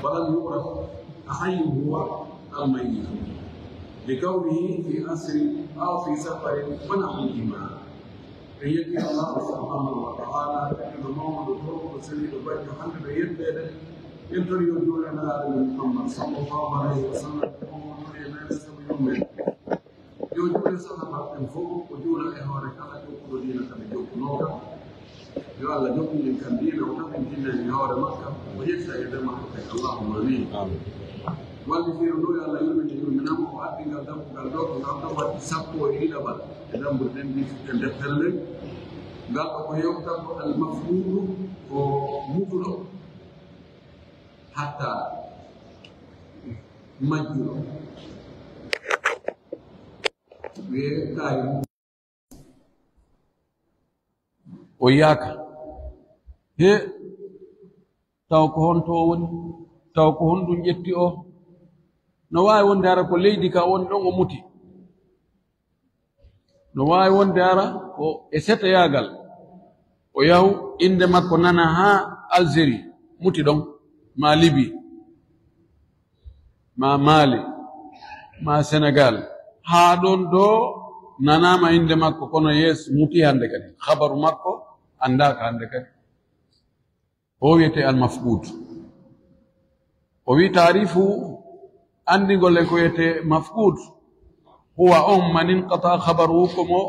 فلم يعرف أحي هو الميت لكونه في أسر أو في سفر ونحوهما. يجي الله سبحانه وتعالى إن محمد رسول سيد بني محمد يبدأ ينظر يقول لنا محمد صلى الله عليه وسلم ومن يوم يوجد سنة فوق وجود إهارة كلا يقول دينك بجوك نورا يقول الله جوك من كان دينه ونحن دينه إهارة مكة ويجسى يدى مكة اللهم آمين. واللي في رضوي الله يؤمن منهم وأدين قدام قدوك وقدام وتسابوا إلى بل قدام بردن دي في كندفلن قال أبو يكتب المفروض ومفروض حتى مجرد وياك he taw ko hon to woni taw ko hon dum jetti o no waawi wonde ara ko leydi ka woni ɗon o muti no waawi wonde ara ko e setoyagal o yahu inde makko nana ha Algérie muti ɗon ma Libye ma Mali ma Sénégal haa ɗon ɗo nanama inde makko kono yeeso muti hande kadi habaru makko andaka hande kadi o wiyete almafqud o wi taarifu andigol e ko wiyete mafqud huwa on man inqata habaruhu komo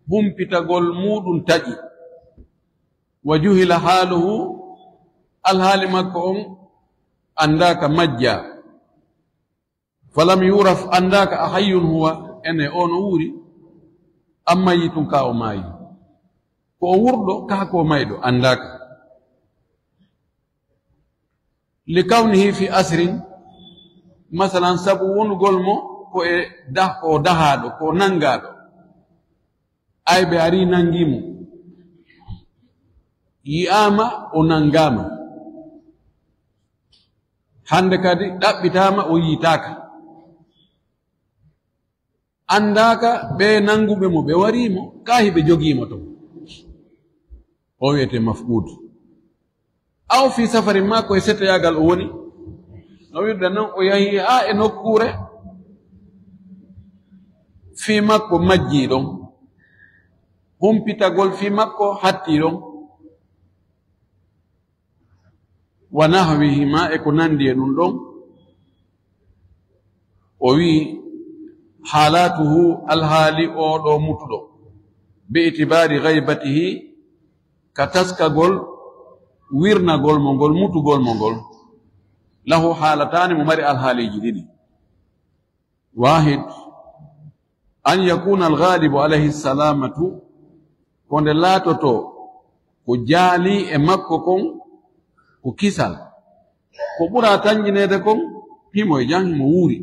humpitagol muɗum taƴi wa juhila haaluhu alhaali makko on andaka majja falam yuraf andaka a hayyun huwa ene ono wuri amma yitun ka o maayi ko o wurɗo ka ko mayɗo andaka li kawnihi fi asrin masalan sabu wonugol mo ko e ko dahaɗo ko nangaɗo ayɓe ari nangimo yi'ama o nangama hande kadi ɗaɓɓitama o yitaka andaka ɓe nanguɓe mo ɓe warimo kahi ɓe jogimo to o wiyete mafqud aw fi safari makko e setoyagal o woni no wirda non o yahi ha e nokkure fi makko majji ɗon humpitagol fi makko hatti ɗon wa nahwihima e ko nandi e ɗum ɗon o wi halatuhu alhaali oɗo mutuɗo be itibari ghaibatihi ka taskagol wirnagol mo ngol mutugol mo ngol lahu halatani mo mari alhaaliji ɗiɗi wahid an yakuna alghalibu alayhi salamatu konde laatoto ko jaali e makko kon ko kisal ko ɓura tanjinede kon himo e jan himo wuuri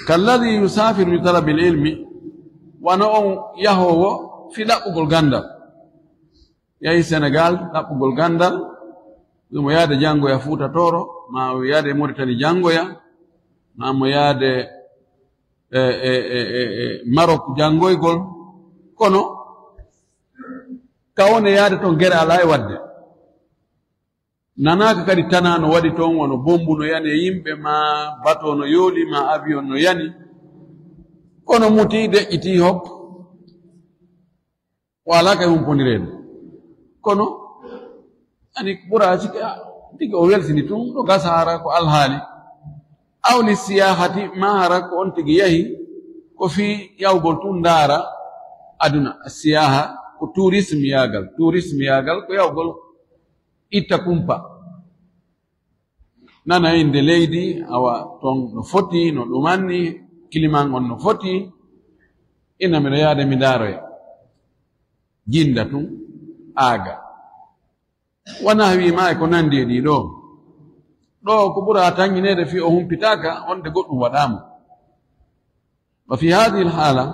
kalladi yusafiru li talabi ilmi wana on yahowo fi ɗaɓɓugol gandal yahi Sénégal ɗaɓɓugol gandal mo yaade jangoya Fuuta Tooro ma mo yaade Mauritanie jangoya ma mo yaade Maroc jangoygol kono kawone yaade toon gere ala e wadde nanaka kadi tana no waɗi toon wono bombu no yani e yimɓe ma bateau no yooli ma avion no yani kono muti deƴƴiti hop wala kay humpondirede kono ani ɓura sike tigi o welsini tun ɗo gasa hara ko alhaali awli siyahati ma hara ko on tigi yahi ko fi yawgol tun ndaara aduna siyaha ko tourisme yagal ko yawgol itta kumpa nana inde leydi awa ton no foti no ɗumanni climat on no foti ina miɗo yaade mi daaroya jinda tun aaga wona wima e ko nandi e ɗiɗo ɗo ko ɓura tanginede fi o humpitaka onde goɗɗum waɗama wa fi hadihi alhala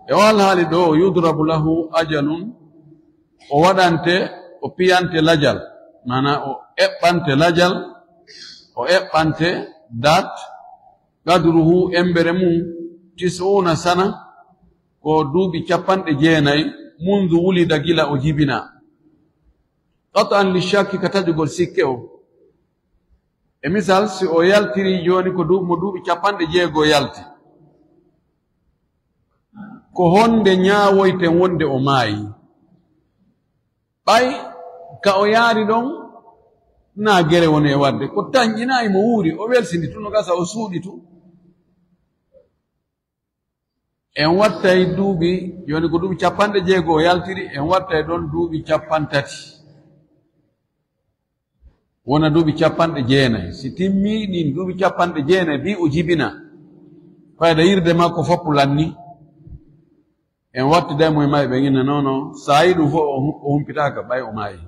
e o alhaali ɗo o yudrabu lahu ajalun o waɗante o piyante lajal mana o eɓɓante lajal o eɓɓante dat gadruhu embere mum tisuna sana ko duuɓi 90 mundu wulida gila o jibina qat'an li shakki katajugol sikke o e misal si o yaltiri joni ko mo duuɓi 60 yalti ko honde ñaawoyten wonde o maayi ɓay ka o yaari ɗon na gere woni e wadde ko tañƴinayi mo wuuri o welsindi tuno gasa o suuɗi tu en wattay duuɓi joni ko duuɓi 60 o yaltiri en wattay ɗon duuɓi 30 wona duuɓi 90 si timmi ɗin duuɓi 90 bi o jibina fayda yirde makko foppu lanni en wattidaymo e mayi ɓe ina nono sa yi ɗum fof o humpitaka ɓay o maayi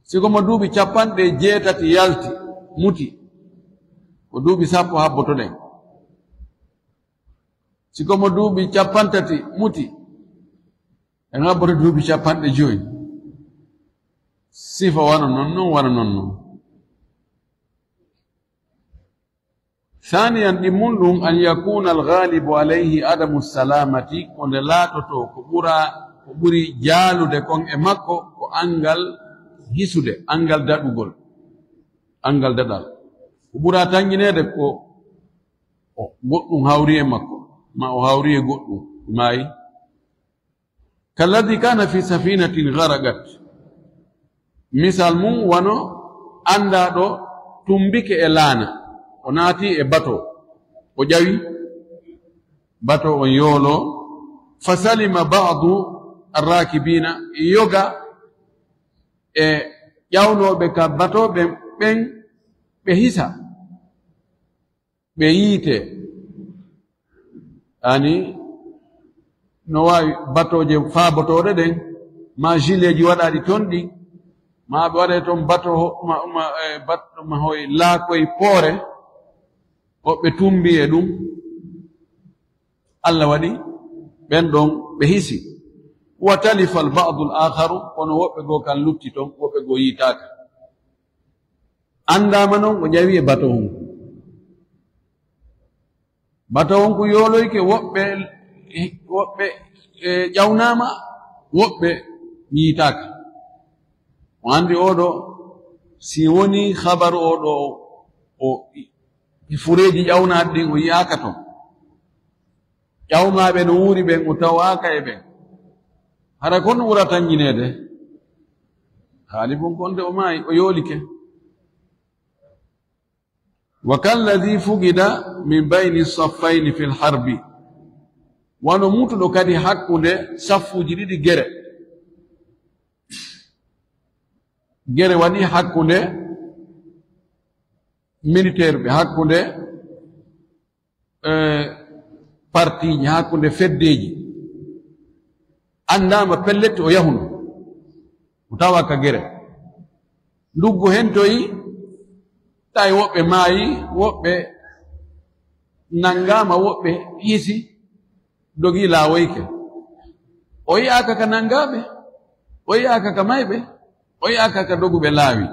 sikomo duuɓi 80 yalti muti ko duuɓi 10 habbotoɗen sikomo duuɓi 30 muti en habboto duuɓi 50 sifa wana non ثانيا لمنهم أن يكون الغالب عليه عدم السلامة كون لا تتو كبري جالو de kon e makko ko angal hisude angal dadugol angal dadal kubura tanginede ko goddum hawri e makko ma o hawri e goddum mai kalladhi kana fi safinatin gharagat misal mum wano anda do tumbike e laana o naati e bato o ƴawi bato on yoolo fasalima ba'du arrakibina yoga e ƴawnoɓe ka batoɓe ɓen ɓe hisa ɓe yiite ani no wawi batoje faabotoɗe ɗen ma gileji waɗaɗi toon ɗi ma ɓe waɗe toon bato ma hoy laakoye poore woɓɓe tumbi e ɗum Allah waɗi ɓen ɗon ɓe hisi wa talifa al ba'du al akharu kono woɓɓe goo kan lutti toon woɓɓe goo yiitaka andama noon o ƴawi e bato honko yooloyke woɓɓe ƴawnama woɓɓe yiitaka o andi oɗo si woni habaru oɗo o fureji ƴawnaɗi ɗin o yiyaka toon ƴawmaɓe no wuuri ɓen o tawaka e ɓen hara kono wura tanñinede haali bon konde o maayi o yoolike wa kalladhi fugida min bayni saffayni fi lharbi wano mutuɗo kadi hakkunde saffuji ɗiɗi gere waɗi hakkunde militaire ɓe hakkunde partiji hakkunde feddeji andama pellette o yahuno o tawa ka gere nduggu hentoyi tawi woɓɓe maayi woɓɓe nangama woɓɓe hiisi dogi laawoyke o yiyaka ka nangaɓe o yiyaka ka mayɓe o yiyaka ka doguɓe laawi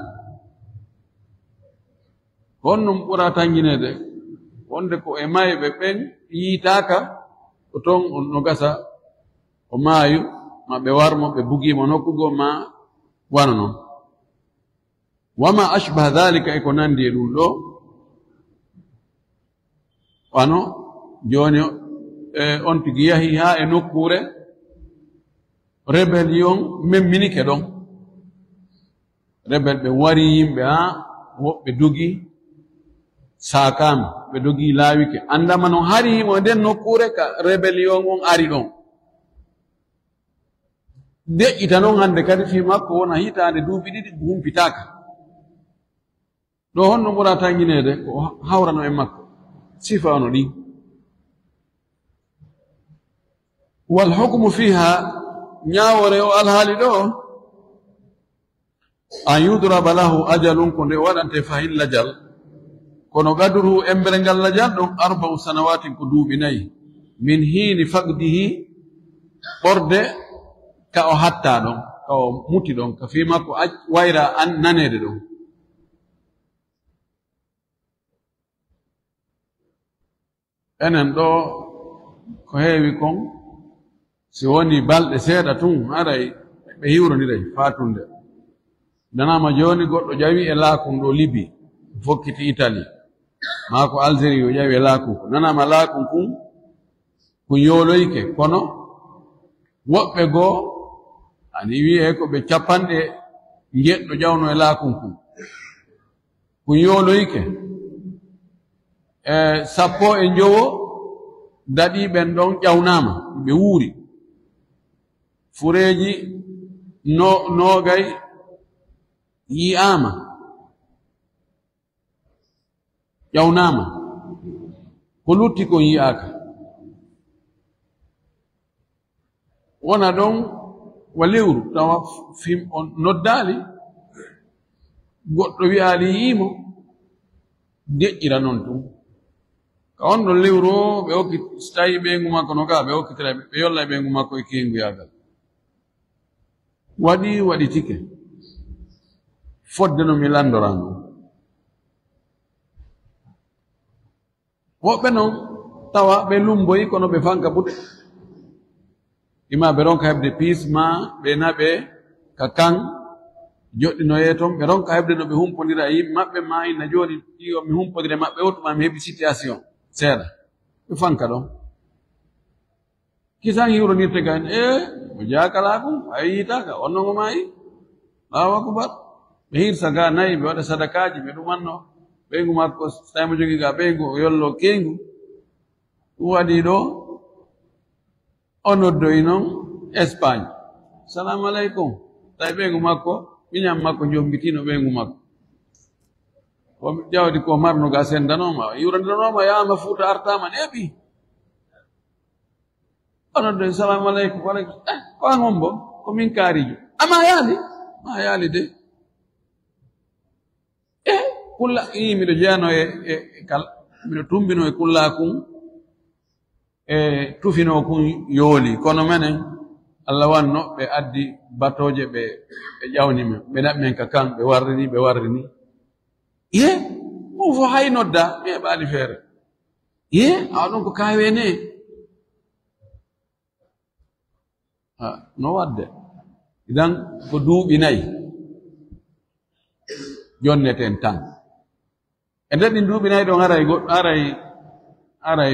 honnum ɓura tanginede wonde ko e mayɓe ɓen yiitaka ko toon no gasa o maayu ma ɓe warmo ɓe bugimo nokkugo ma wano noon wama ashbaha dhalika e ko nandi e ɗum ɗo wano joni on tigi yahi ha e nokkure rébellion memminike ɗon rebel ɓe wari yimɓe ha woɓɓe dogi sakama ɓe dogi laawike andama no harimo nden nokkure ka rébellion on ari ɗon deƴƴita noon hande kadi fi makko wona hitande duuɓi ɗiɗi humpitaka ɗo honno ɓura tanginede ko hawrano e makko sifa ono ɗi wal hukmu fiha ñawore o alhaali ɗo an yudraba lahu ajalun ko nde waɗante fahin lajal kono gaduru embere ngal lajal ɗon 4 sanawatin ko duuɓi 4 min hiini faqdihi ɓorde ka o hatta ɗon ka o muti ɗon ka fi makko wayra an nanede ɗon enen ɗo ko heewi kon si woni balɗe seeɗa tun haray ɓe hiwrondiray fatunde nanama joni goɗɗo ƴawi e laakum ɗo Libi fokkiti Italie maako Algérie o ƴawi e laakum ko nanama laakum kun yooloyke kono woɓɓe goo ani wi'e ko ɓe capanɗe njeɗɗo ƴawno e laakum kun yooloyke sappo e njowo daɗi ɓen ɗon ƴawnama ɓe wuuri fureeji noogay yi'ama ƴawnama ko lutti kon yi'aka wona ɗon wa lewru tawa fim on noddaali goɗɗo wi'aali yiimo deƴƴira noon tum ka on ɗon lewru o ɓe hokki so tawi ɓeyngu makko no gaa ɓe hokkitira ɓe yolla ɓeyngu makko e kenguyagal waɗi tike fodde no mi landorano woɓɓe noon tawa ɓe lumboyi kono ɓe fanka buɗe ima ɓe ronka heɓde piisma ɓe naɓe ka kan joɗɗinoye toon ɓe ronka heɓde no ɓe humpodira yimɓe maɓɓe ma ina joni ɗiyo mi humpodire maɓɓe wotuma mi heɓi situation seeɗa ɓe fanka ɗon kisan hiwronirte gan o jakalakum a yitaka onnogo mayi Allahu akbar ɓe hirsa ga nayi ɓe waɗa sadakaji ɓe ɗumanno ɓeygu makko tawi mo jogi ga ɓeygu o yollo kengu ɗum waɗi ɗo o noddoyi noon Espagne salamu aleykum tawi ɓeygu makko ɓiñam makko jombitino ɓeygu makko o jawdi ko marnuga sendanoma yurandinoma yama Fuuta artama neɓi o noddoyi salamu aleykum waleykum ko an on bo ko min kaarijo ama yaali de kulla miɗo jeyano miɗo tumbino e kullakun tufino kun yooli kono menen Allah wanno ɓe addi batoje ɓe ƴawni men ɓe naɓi men ka kan ɓe warrini ɗum fo hay nodda mi heɓaali feere awa ɗon ko kawene no wadde idan ko duuɓi nayi jonneten tan e nder ɗin duuɓi nayi ɗon haray goɗɗo aray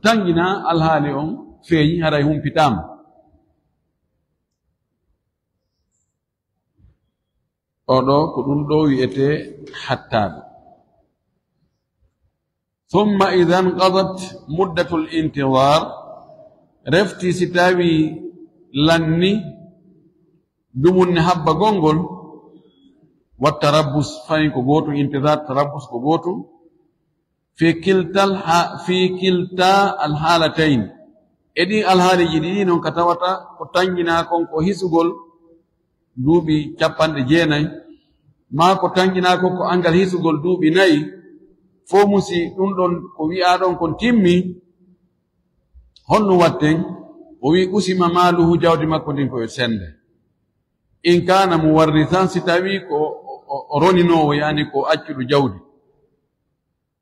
tangina alhaali on feeñi haray humpitama oɗo ko ɗum ɗo wi'ete hattaɓe thumma idan qadat muddatul intidar refti si tawi lanni dumunne habba gongol wa tarabbus fayin ko gotum intidar tarabbus ko gotum fi kilta alhalatayn edi alhaaliji ɗiɗi noon ka tawata ko tangina kon ko hisugol duuɓi 90 ma ko tangina kon ko angal hisugol duuɓi 4 fo musi ɗum ɗon ko wi'a ɗon kon timmi honno watten o wi usima maaluhu jawdi makko ndin koye sende in kana muwarrisan si tawi ko o roninowo yani ko accuɗo jawdi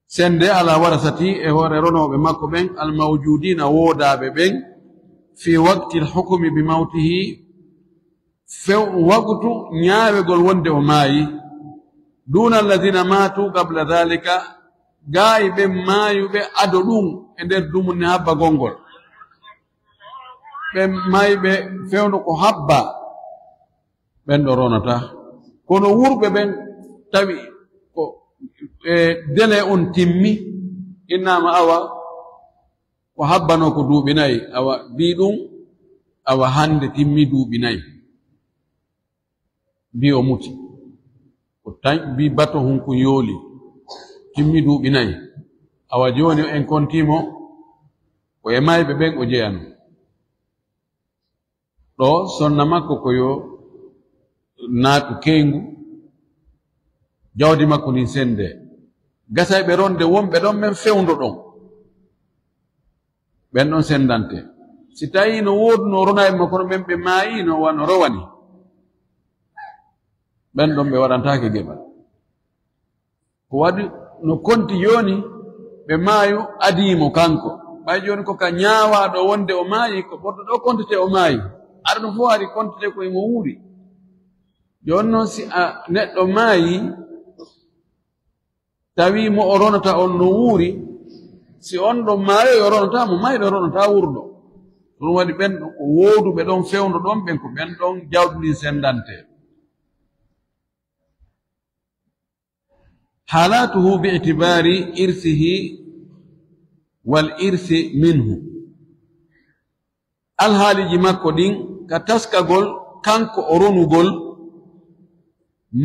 sende ala warasati e hoore ronoɓe makko ɓen almawjudina woodaɓe ɓen fi waqti lhukmi bi mawtihi waqtu ñaawegol wonde o maayi duna alladina matu qabla dhalika gaayi ɓen maayuɓe ado ɗum e nder dumunne habba gongol ɓe mayɓe fewndo ko habba ɓen ɗo ronata kono wurɓe ɓen tawi ko dele on timmi innama awa ko habbano ko duuɓi 4 awa bi ɗum awa hande timmi duuɓi 4 bi o muti ko tan bi bato hunko yooli timmi duuɓi 4 awa joni en kontimo ko e mayɓe ɓen o jeyano ɗo sonna makko ko yo naatu kengu jawdi makko nin sende gasayɓe ronde wonɓe ɗon men fewndo ɗon ɓen ɗon sendante si tawi no woduno ronaɓe makko no ɓen ɓe maayi no wano rowani ɓen ɗon ɓe waɗantake geɓal ko waɗi no konti joni ɓe maayu adimo kanko ɓay joni ko ka ñaawaɗo wonde o maayi ko ɓoɗɗo ɗo kontete o maayi arɗum fof ari kontide koye mo wuuri joni noon si a neɗɗo maayi tawi mo o ronata on no wuuri si on ɗon maayoy o ronata mo mayɗo o ronata wurɗo ɗum waɗi ɓen ɗon ko wooduɓe ɗon fewndo ɗon ɓen ko ɓen ɗon jawɗi sendante halatuhu bi itibari irsihi wal irsi minhu alhaaliji makko ɗin ka taskagol kanko o ronugol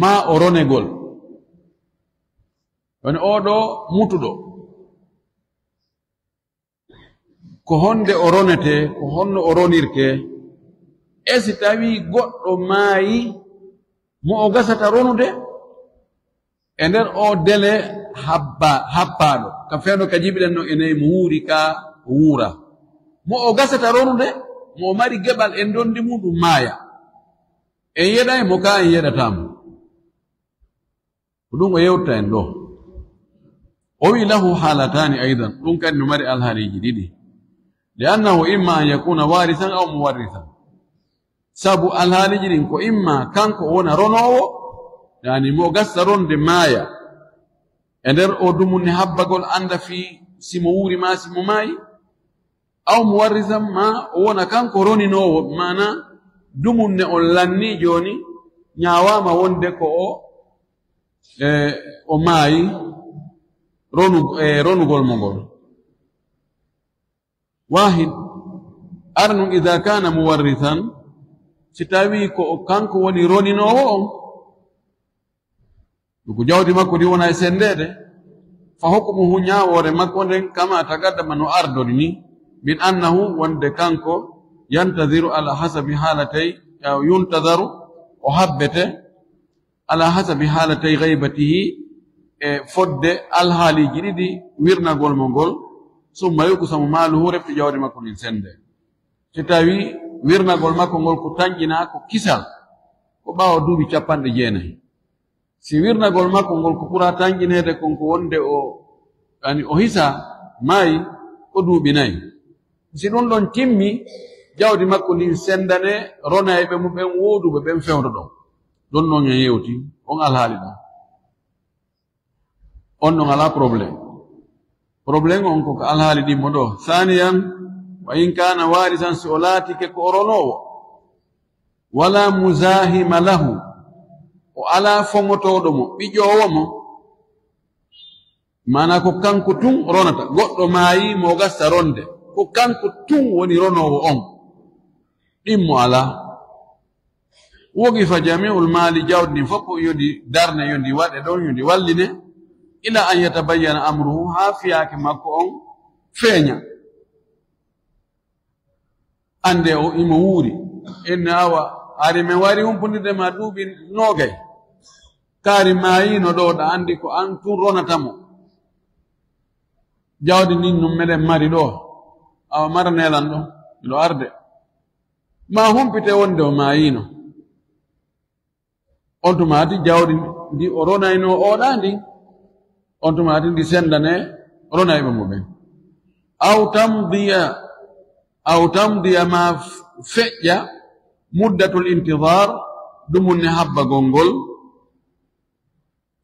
ma o ronegol woni oɗo mutuɗo ko honde o ronete ko honno o ronirte e si tawi goɗɗo maayi mo o gasata ronude e nder o dele habbaɗo ka fewno ka jibiɗen no enayi mo wuuri ka o wuura mo o gasata ronude mo o mari geɓal e dondi muɗum maaya en yeɗay mo ka en yeɗatamo ko ɗum o yewta en ɗo o wi lahu halatani aidan ɗum kadi no mari alhaaliji ɗiɗi li annahu imma an yakuna warisan aw muwarrisan sabu alhaaliji ɗin ko imma kanko o wona ronowo yani mo gasta ronde maaya e nder o dumunne habbagol anda fi simo wuuri ma simo maayi aw muwarrisan ma o wona kanko roninowo mana dumunne on lanni joni ñawama wonde ko o maayi ronugol mo ngol wahid arnu ida kana muwarrisan si tawi ko kanko woni roninowo on ko jawdi makko ɗi wona e sendede fa hukmuhu ñawore makko nden kama tagaddama no ardori ni min annahu wonde kanko yantadiru ala hasabi halatay yuntadaru o habbete ala hasabi halatay ghaibatihi e fodde alhaaliji ɗiɗi wirnagol mo ngol summa yuqsamu maaluhu refti jawdi makko ndin sende si tawi wirnagol makko ngol ko tañƴina ko kisal ko ɓaawa duuɓi 90 si wirnagol makko ngol ko ɓura tañƴinede konko wonde yani o hisa maayi ko duuɓi 4 si ɗum ɗon timmi jawdi makko ndin sendane ronayɓe mu ɓen wooduɓe ɓen fewndo ɗon noon e yewti on alhaali ɗon on ɗon ala probléme on koko alhaali ɗimmo ɗo saniyan wa in kana warisan si o laatike ko o ronowo wala muzahima lahu o ala foŋotoɗo mo ɓiƴowo mo mana ko kanko tun ronata goɗɗo maayi mo gasta ronde ko kanko tun woni ronowo on ɗimmo ala wogi fa jami'ul mali jawdi ndin fof yodi darne yondi waɗe ɗon yondi walline ila an yatabayyana amruhu ha fiyaake makko on feeña ande o imo wuuri inne awa ari men wari humpundirde ma duuɓi 20 kaari maayino ɗo ɗa andi ko an tun ronatamo jawdi ndin num meɗen mari ɗo awa mara nelan ɗo miɗo arde ma humpite wonde o maayino on tumati jawdi ndi o ronayno oɗa ndi on tumati ndi sendane ronayɓe mo ɓen aw tamdiya ma feƴƴa muddatul intidar ɗumunne habbagol ngol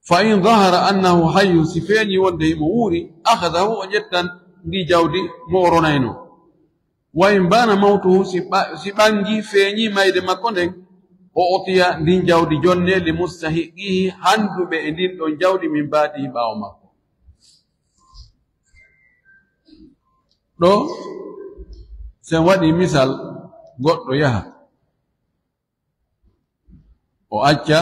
fa in dahara annahu hayyu si feeñi wonde himo wuuri akhadahu o ƴettan ndi jawdi mo o ronayno wa in bana mawtuhu si ɓangi feeñi mayde makko nden o otiya ndin jawdi jonne li mustahiqihi handuɓe e ndin ɗon jawdi min baadihi ɓaawo makko ɗo sen waɗi misal goɗɗo yaha o acca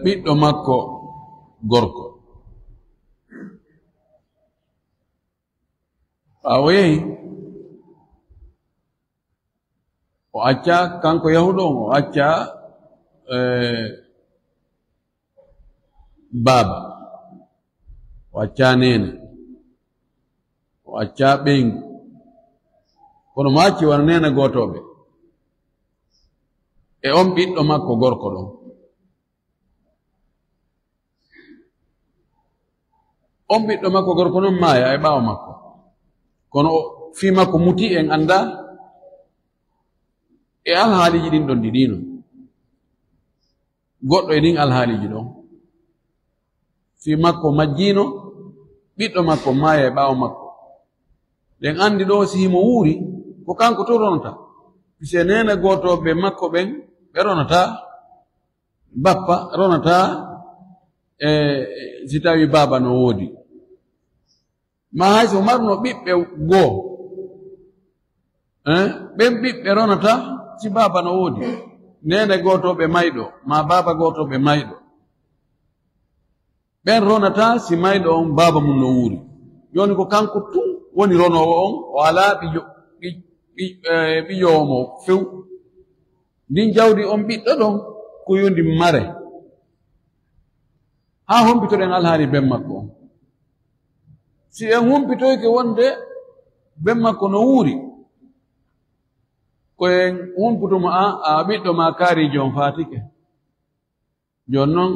ɓiɗɗo makko gorko ɓaawo yehi o acca kanko yahuɗo on o acca baaba o acca nene o acca ɓeygu kono mo acci wano nene gootoɓe e on ɓiɗɗo makko gorko ɗon on ɓiɗɗo makko gorko noon maaya e ɓaawo makko kono fii makko muti en annda e alhaaliji ɗin ɗon ɗiɗino goɗɗo e ɗin alhaaliji ɗon fi makko majjino ɓiɗɗo makko maaya e ɓaawo makko ɗen andi ɗo si himo wuuri ko kanko to ronata pise nene gotoɓe makko ɓen ɓe ronata bappa ronata si tawi baba no woodi ma hay so marno ɓiɓɓe goo ɓen ɓiɓɓe ronata si baba no woodi nene gotoɓe mayɗo ma baba gotoɓe mayɗo ɓen ronata si mayɗo on baba mum no wuuri joni ko kanko tun woni ronowo on o ala ɓiƴowo mo few ndin jawdi on ɓiɗɗo ɗon ko yondi mare ha humpitoɗen alhaali ben makko on si en humpitoyke wonde ben makko no wuuri koyen humputomo a ɓiɗɗo ma kaarijo on faatike jon noon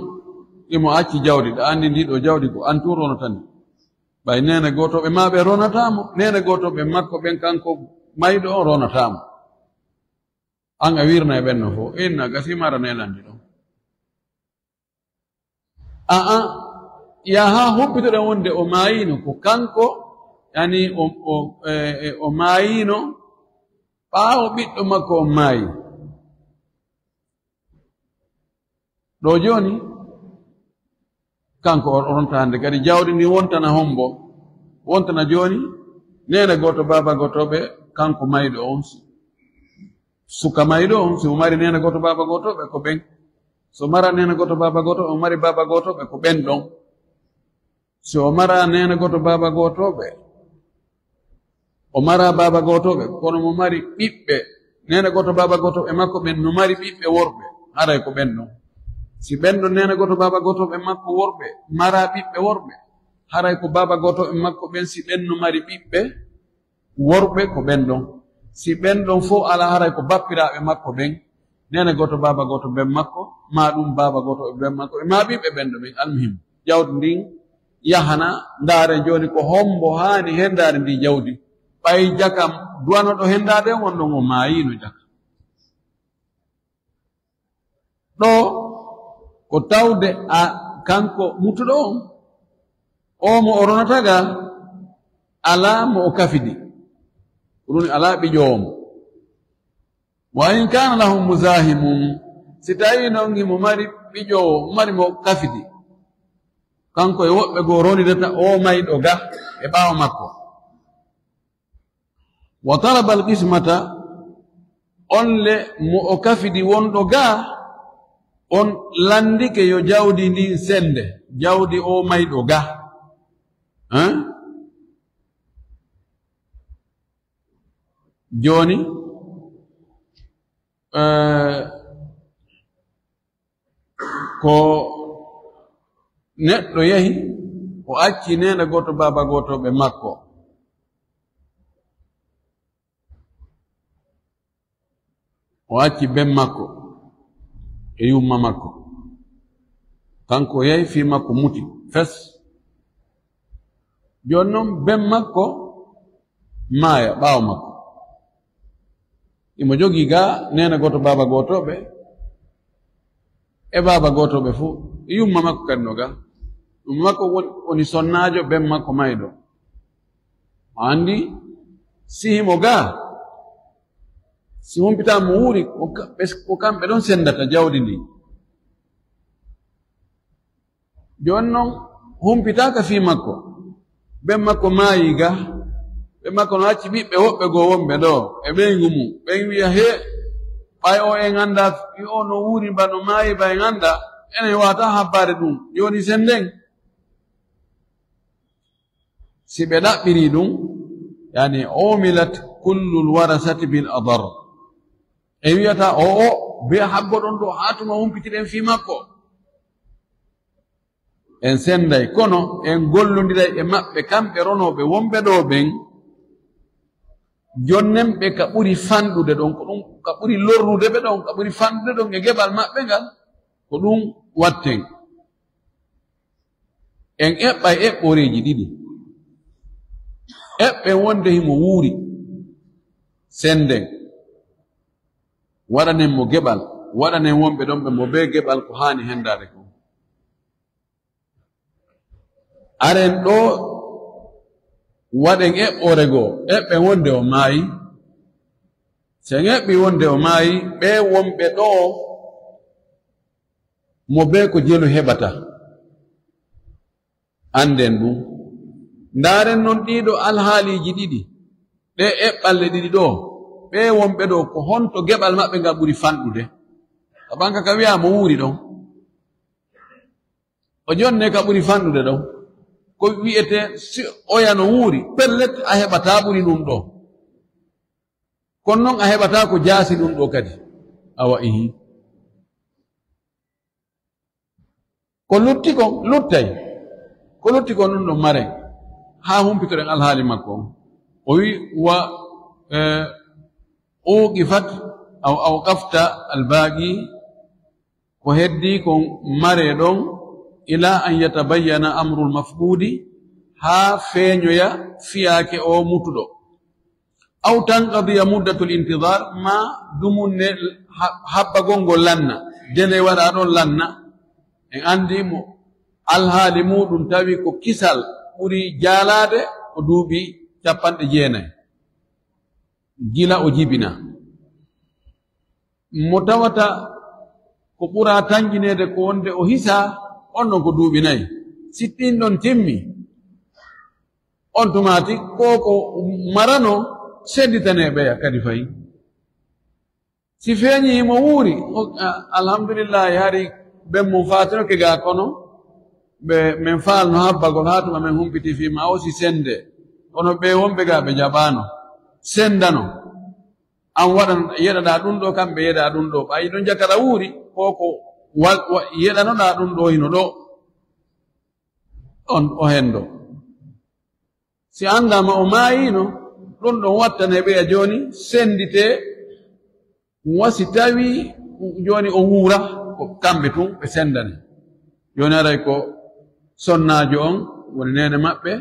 imo acci jawdi ɗa andi ndiɗo jawdi ko an tun ronotani ɓay nene gotoɓe ma ɓe ronatamo nene gotoɓe makko ɓen kanko mayɗo on ronatamo an a wirna e ɓenno fo inna gasimara nelandi ɗon yaha humpitoɗen wonde o maayino ko kanko yani o maayino ɓaawo ɓiɗɗo makko on maayi ɗo joni kanko o ronta hande kadi jawdi ndi wontana hombo wontana joni nene goto baba gotoɓe kanko mayɗo on suka mayɗo on si o mari nene goto baba gotoɓe ko ɓen so mara nene goto baba gotoɓe o mari baba gotoɓe ko ɓen ɗon si o mara nene goto baba gotoɓe o mara baba gotoɓe kono mo mari ɓiɓɓe nene goto baba gotoɓe makko ɓen no mari ɓiɓɓe worɓe haray ko ɓen ɗon si ɓen ɗon nene goto baba gotoɓe makko worɓe mara ɓiɓɓe worɓe haray ko baba gotoɓe makko ɓen si ɓen no mari ɓiɓɓe worɓe ko ɓen ɗon si ɓen ɗon fof ala haray ko bappiraɓe makko ɓen nene goto baba goto ɓen makko ma ɗum baba goto ɓen makko ma ɓiɓɓe ɓen ɗo ɓen almuhim jawdi ndin yahana ndaare joni ko hombo haani hendade ndi jawdi ɓay jakam duwanoɗo hendade won ɗon o maayino jaka ɗo ko tawde a kanko mutuɗo on o mo o ronataga ala mo o kafidi ɗum ala ɓiƴowomo wa in kana lahum muzahimun si tawi noon himo mari ɓiƴowo mari mo kafidi kanko e woɓɓe goo ronidata o mayɗo ga e ɓaawo makko wa talaba alqismata on le mo o kafidi wonɗo ga on landike yo jawdi ndin sende jawdi o mayɗo ga joni ko neɗɗo yahi o acci nene goto baba gotoɓe makko o acci ben makko e yumma makko kanko yahi fi makko muti fes joni noon ben makko maaya ɓaawo makko imo jogii ga nene goto baba gotoɓe e baba gotoɓe fuu e yumma makko kadi no ga ɗum makko woni sonnajo ben makko mayɗo andi sihimo ga si humpitamo wuuri ko kamɓe ɗon sendata jawdi ndi joni noon humpitaka fi makko ben makko maayi ga ɓen makko no acci ɓiɓɓe woɓɓe goo wonɓe ɗo e ɓeygu mum ɓen wiya he ɓay o en anda o no wuuri ba no maayi ba en anda enen wata habbare ɗum joni senden si ɓe ɗaɓɓiri ɗum yani omilat kullul warasati bil adar e wiyata o be habbo ɗon ɗo hatuma humpitiɗen fi makko en senday kono en gollodiray e maɓɓe kamɓe ronoɓe wonɓe ɗo ɓen jonnen ɓe ka ɓuri fanɗude ɗon ko ɗum ka ɓuri lorrude ɓe ɗon ka ɓuri fanɗude ɗon e geɓal maɓɓe ngal ko ɗum watten en eɓɓay eɓɓoreji ɗiɗi eɓɓen wonde himo wuuri senden waɗanen mo geɓal waɗanen wonɓe ɗon ɓe mo be geɓal ko hani hendade ko aren ɗo waɗen eɓɓore goo eɓɓe wonde o maayi sen eɓɓi wonde o maayi ɓe wonɓe ɗo mo be ko jelu heɓata anden ɗum ndaren noon ɗiɗo alhaaliji ɗiɗi ɗe eɓɓalle ɗiɗi ɗo ɓe wonɓe ɗo ko honto geɓal maɓɓe ngal ɓuri fanɗude abanka ka wi'a mo wuuri ɗon o jonne ka ɓuri fanɗude ɗon ko wi'ete si oya no wuuri pellet a heɓata ɓuri ɗum ɗo kono noon a heɓata ko jaasi ɗum ɗo kadi awa ihi ko lutti kon luttay ko lutti kon ɗum ɗo mare haa humpitoɗen alhaali makko on o wi wa uqifat aw awqafta albaaqi ko heddi kon mare ɗon ila an yatabayyana amru lmafqudi haa feeñoya fiyaake o mutuɗo aw tanqadiya muddatu lintidar ma dumunne habbagol ngol lanna dele waɗa ɗon lanna en andi mo alhaali muɗum tawi ko kisal ɓuri jaalaade ko duuɓi 90 gila o jibina mo tawata ko ɓura tanginede ko wonde o hisa on ɗon ko duuɓi 4 sittin ɗon timmi on tumati ko ko marano senditaneɓeya kadi fayi si feeñi mo wuuri alhamdulillahi hari ɓen mum fatino ke ga kono ɓe min faalno habbagol haa tuma min humpiti fima o si sende kono ɓe wonɓe ga ɓe jaɓano sendano an waɗan yeɗaɗa ɗum ɗo kamɓe yeɗa ɗum ɗo ɓayi ɗon jakata wuuri ko ko yeɗanoɗa ɗum ɗo hino ɗo on o hendo si andama o maayino ɗum ɗon wattane ɓeya joni sendite wasi tawi joni o wuura ko kamɓe tun ɓe sendane joni aray ko sonnajo on woni nene maɓɓe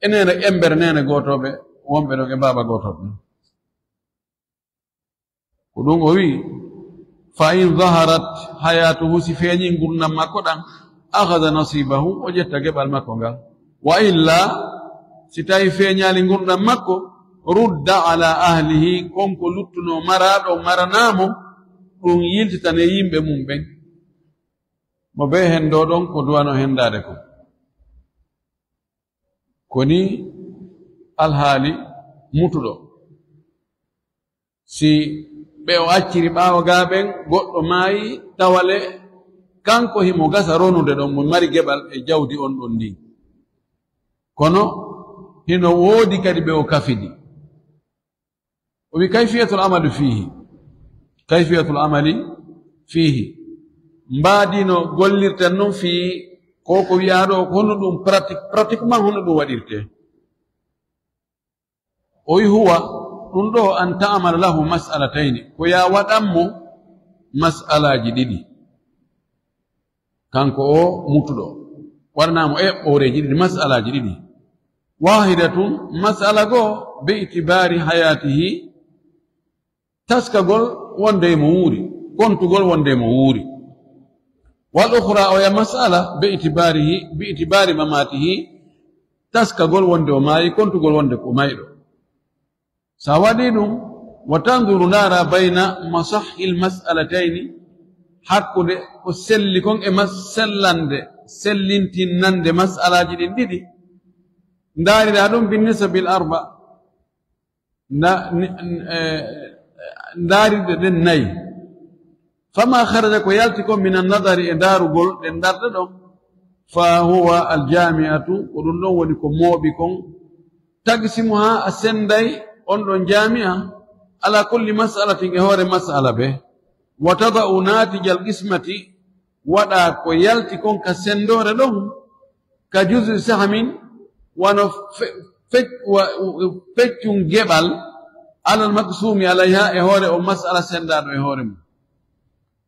e nene embere nene gotoɓe wonɓe ɗon e baba gotoɓe ko ɗum o wi fa in zaharat hayatuhu si feeñi gurdam makko ɗan akhada nasibahu o ƴetta geɓal makko ngal wa illa si tawi feeñali gurdam makko rudda ala ahlihi konko luttuno maraɗo maranamo ɗum yiltitane yimɓe mum ɓen mo be hendo ɗon ko duwano hendade ko koni alhaali mutuɗo si ɓe o acciri ɓaawo gaaɓen goɗɗo maayi tawale kanko himo gasa ronude ɗon mo mari geɓal e jawdi on ɗon ndi kono hino woodi kadi ɓe o kafidi o wi kayfiyatul amali fiihi mbaadino gollirten noon fii ko ko wiyaɗo ko hono ɗum pratiquement hono ɗum waɗirte o wi huwa ɗum ɗo an ta'amala lahu mas'alatayni ko ya waɗanmo mas'alaji ɗiɗi kanko o mutuɗo waɗanamo eɓɓoreji ɗiɗi mas'alaji ɗiɗi wahidatun mas'ala goo be itibari hayatihi taskagol wonde mo wuuri kontugol wonde mo wuuri wal ukhra o ya mas'ala be itibari mamatihi taskagol wonde o maayi kontugol wonde ko mayɗo sa waɗi ɗum wa tanduru ndara bayna masahhi lmas'alatayni hakkude ko selli kon e sellintinnande mas'alaji ɗin ɗiɗi ndaarira ɗum binnisabil arba ndaarirde ɗen 4 fama kharaja ko yalti kon min annadari e daarugol ɗen darde ɗon fa huwa aljami'atu ko ɗum ɗon woni ko mooɓi kon tagsimu ha a senday on ɗon jami'a ala kulli mas'alatin e hoore mas'ala be wa tada'u natijal qismati waɗa ko yalti kon ka sendore ɗon ka juz'i sahmin wano feccum geɓal alal maksumi alayha e hoore o mas'ala sendaɗo e hoore mum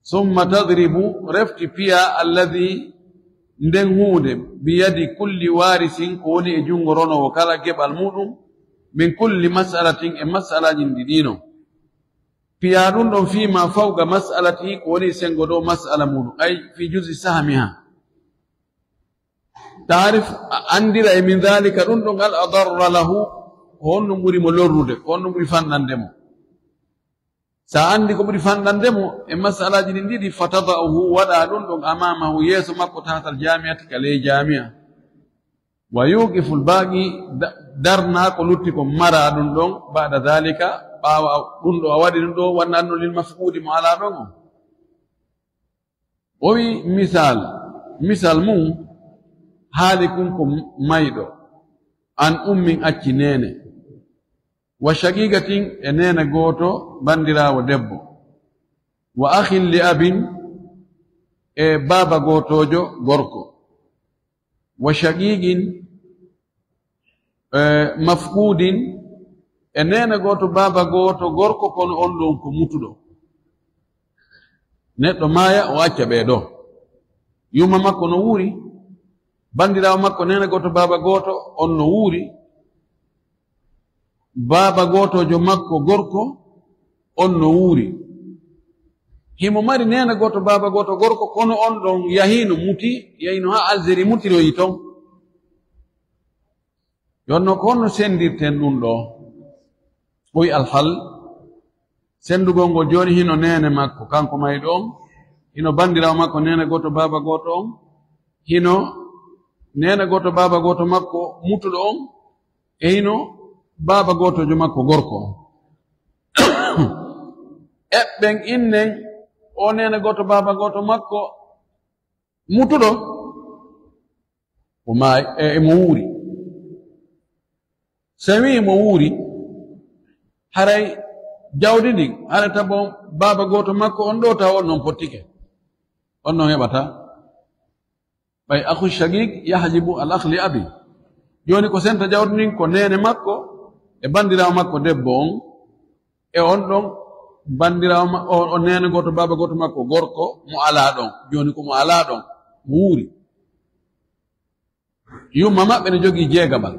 summa tadribu refti piya alladi nden huunde biyadi kulli warisin ko woni e jungo ronowo kala geɓal muɗum min kulli mas'alatin e mas'alaji ɗiɗino piyadun don fi ma fawqa mas'alati ko woni sengo do mas'ala mun ay fi juz'i sahmiha ta'rif andira min dhalika dun don al adarra lahu honno muri mo lorrude honno muri fandandemo sa andi ko muri fandandemo e mas'alaji ndidi fatadahu wada dun don amamahu yeso makko tatal jami'ati kale jami'a wa yuqifu al-baqi darna ko lutti ko mara dun don ba'da dhalika bawa dun do wadi dun do wananno lil mafqudi mo ala don o wi misal mum halikun ko maydo an ummin acci nene wa shaqiqatin e nene goto bandirawo debbo wa akhin li abin e baba gotojo gorko wa shaqiqin mafqudin e nene goto baba goto gorko kono on ɗon ko mutuɗo neɗɗo maya o acca ɓeeɗo yumma makko no wuuri bandirawo makko nene goto baba goto on no wuuri baba gotojo makko gorko on no wuuri himo mari nene goto baba goto gorko kono on ɗon yahino yahino ha Algérie mutiroyi ton yonno ko honno sendirten ɗum ɗo ɓoyi alhal sendugol ngol joni hino nene makko kanko may ɗon hino bandirawo makko nene goto baba goto on hino nene goto baba goto makko mutuɗo on e hino baba gotojo makko gorko eɓɓen innen o nene goto baba goto makko mutuɗo mo wuuri sawi mo wuuri haray jawdi ɗin haray tabo baba goto makko on ɗo taw on non pottike on non heɓata ɓay akhu shaqiq yahjibu al akh li abi joni ko senta jawdi ɗin ko nene makko e bandirawo makko debbo on e on ɗon bandirawo o nene goto baba goto makko gorko mo ala ɗon joni ko mo ala ɗon mo wuuri yumma maɓɓe ne jogii jeegabal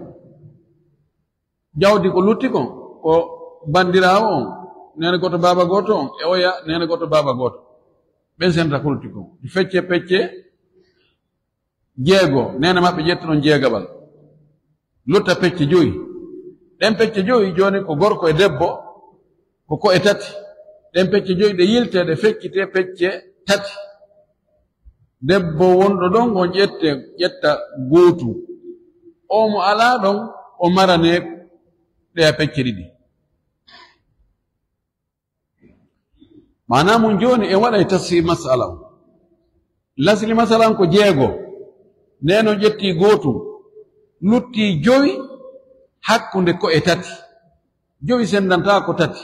jawdi ko lutti ko bandirawo on nene goto baba goto on e oya nene goto baba goto ɓen senta ko lutti ko fecce pecce jeego nene maɓɓe ƴettonon jeegabal lutta pecce joyi ɗen pecce joyi joni ko gorko e debbo ko ko'e tati ɗen pecce joyi ɗe yilte ɗe feccite pecce tati debbo wonɗo ɗon on ƴetta gootu o mo ala ɗon o marane ɗeya pecce ɗiɗi mana mum joni en waɗa e tafsir masala o lasli masala ko jeego neno ƴetti gootu lutti joyi hakkunde ko e tati joyi sendanta ko tati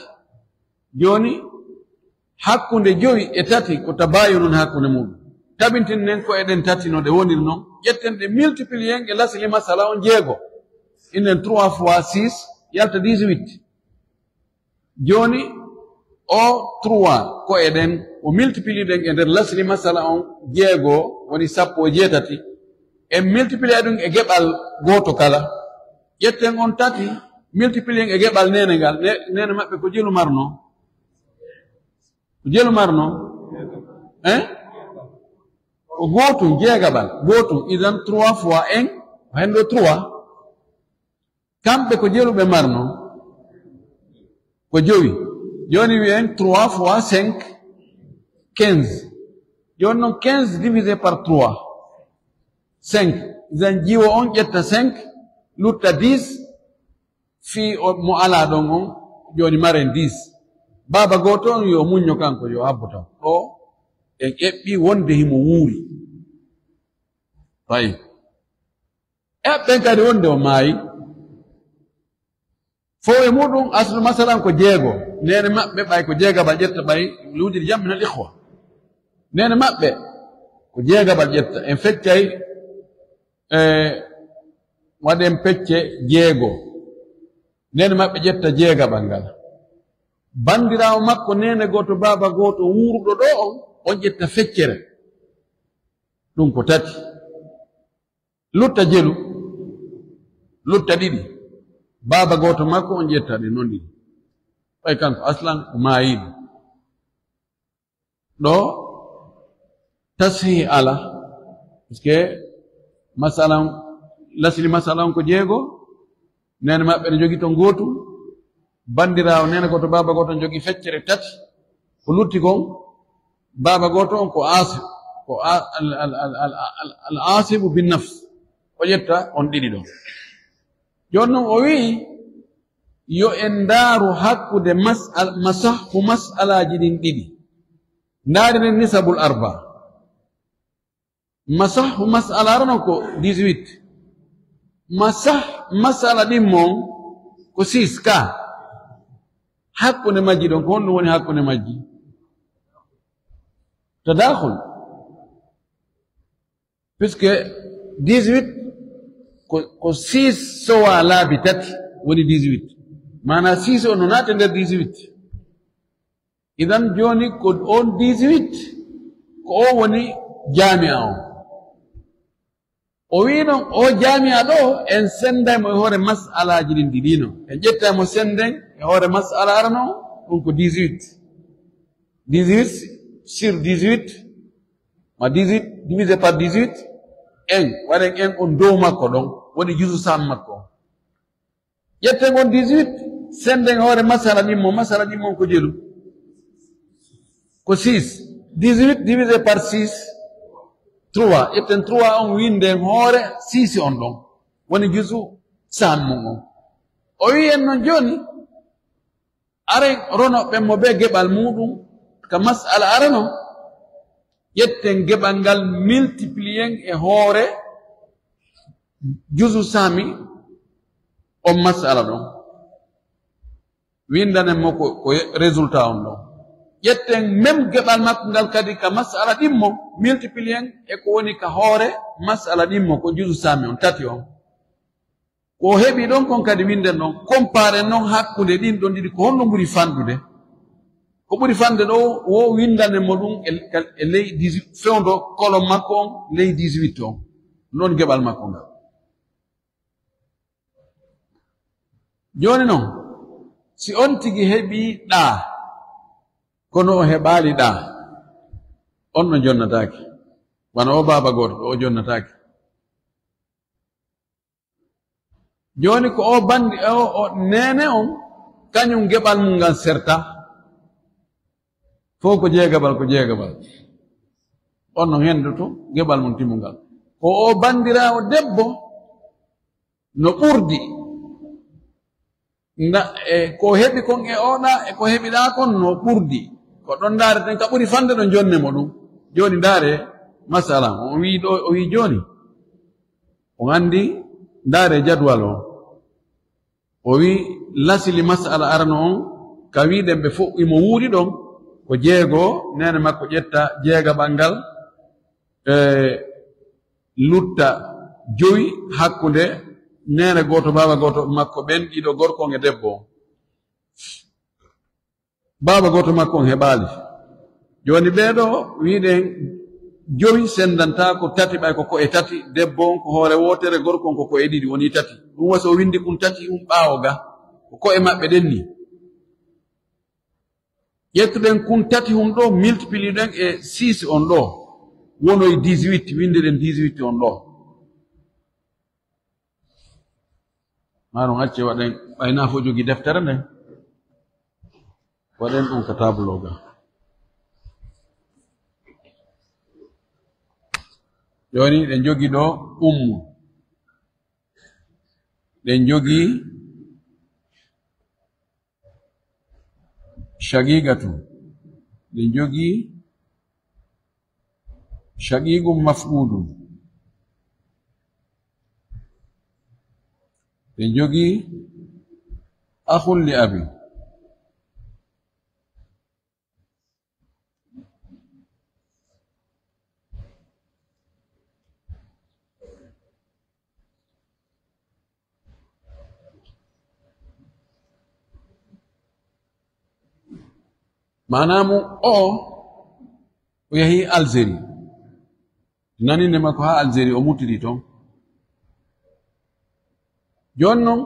joni hakkunde joyi e tati ko tabayunun hakkunde muɗum tabintinnen ko eɗen tati no ɗe woniri noon ƴetten ɗe multiplier e lasli masala on jeego innen 3 fois 6 yalta 18 joni o 3 ko eɗen o multiplier ɗen e nder lasli masala on jeego woni 18 en multiplier ɗum e geɓal goto kala ƴetten on tati multiplier e geɓal nene ngal nene maɓɓe ko jelu marno ko gotum jeegabal gotum idan 3 fois 1 hendo 3 kamɓe ko jeluɓe marno ko jowi joni wiyen 3 fois 5 15 joni noon 15 divisé par 3 5 idan jiwo on ƴetta 5 lutta 10 fi mo ala ɗon on joni maren 10 baba goto on yo muñño kanko yo habbo taw ɗo en ƴeɓɓi wonde himo wuuri fayi eɓɓen kadi wonde o maayi fo e muɗum aslu masalan ko jeego nene maɓɓe ɓay ko jeegabal ƴetta ɓay luudiri jam minal ihwa nene maɓɓe ko jeegabal ƴetta en feccay waɗen pecce jeego nene maɓɓe ƴetta jeegabal ngal bandirawo makko nene goto baba goto wuruɗo ɗo on ƴetta feccere ɗum ko tati lutta jelu lutta ɗiɗi baba goto makko on ƴetta ɗe non ɗiɗi ɓay kanko aslan maayiɗo ɗo tashihi ala puisque masalan lasili masalan ko jeego nene maɓɓe ne jogi to gootu bandirawo nene goto baba goto jogi feccere tati ko lutti kon baba goto on ko asib ko al asibu bin nafs o ƴetta on ɗiɗi ɗon joni noon o wii yo en ndaaru hakkude masahu mas'alaji ɗin ɗiɗi ndaariren nisabul arba masahu mas'ala arano ko 18 masala ɗin mon ko 6 ka hakkunde majji ɗon ko honɗum woni hakkunde majji tadakhul puisque 18 ko 6 sowa laabi tati woni 18 mana 6 o no naate nder 18 idan joni ko on 18 ko o woni jami'a o wi non o jami'a ɗo en sendaymo e hoore mas'alaji ɗin ɗiɗino en ƴettaymo senden e hoore mas'ala arano ɗum ko 18 sur 18 ma 18 divisé par 18 en waɗen en on dow makko ɗon woni jusu sam makko ƴetten on 18 senden e hoore masala ɗin mon ko jelu ko 6 18 divisé par 6 3 ƴetten 3 on winden hoore 6 on ɗon woni jusu sam mon on o wi en noon joni aren ronoɓen mo be geɓal muɗum ka masala arano ƴetten geɓal ngal multiplien e hoore jusu sami on masala ɗon windanen mo ko résultat on ɗon ƴetten même geɓal makko ngal kadi ka masala ɗimmo multiplien e ko woni ka hoore masala ɗimmo ko jusu sami on tati on ko heɓi ɗon kon kadi winden ɗon compare noon hakkunde ɗin ɗon ɗiɗi ko honno ɓuri fanɗude ko ɓuri fande ɗo wo windane mo ɗum e ley 18 fewndo kolom makko on ley 18 on noon geɓal makko ngal joni noon si on tigi heɓi ɗaa kono o heɓaali ɗaa on no jonnataake wana o baaba goto o jonnataake joni ko o bandi o nene on kañum geɓal mum ngal serta fof ko jeegabal on no hendoto geɓal mum timmungal ko o bandirawo debbo no ɓurdi ko heɓi kon e oɗa e ko heɓiɗa kon no ɓurdi ko ɗon ndaareten ka ɓuri fande ɗo jonne mo ɗum joni ndaare masala o wi joni on andi ndaare jadwal o wi lasili masala arano on ka wiɗen ɓe fof imo wuuri ɗon ko jeego nene makko ƴetta jeegaɓal ngal lutta 5 hakkunde nene goto baba goto makko ɓen ɗiɗo gorko e debbo baba goto makko on heɓaali joni ɓeeɗo wiɗen 5 sendanta ko tati ɓay ko e tati debbo on ko hoore wotere gorko on ko e ɗiɗi woni tati ɗum wasi o windi kum tati ɓaawo ga ko e maɓɓe ɗen ni ƴettuɗen kun tati ɗo multiplie ɗen e 6 on ɗo wonoye 18 windiɗen 18 on ɗo maɗum acce waɗen ɓayna fo jogi deftere nden waɗen ɗum ka tableau ga joni ɗen jogi ɗo ɗen jogi shagigatu ɗen jogi shagigum maf'udun ɗen jogi akhun li abi manamu o yahi Algérie nani ne makko ha Algérie o muttidi ton joni noon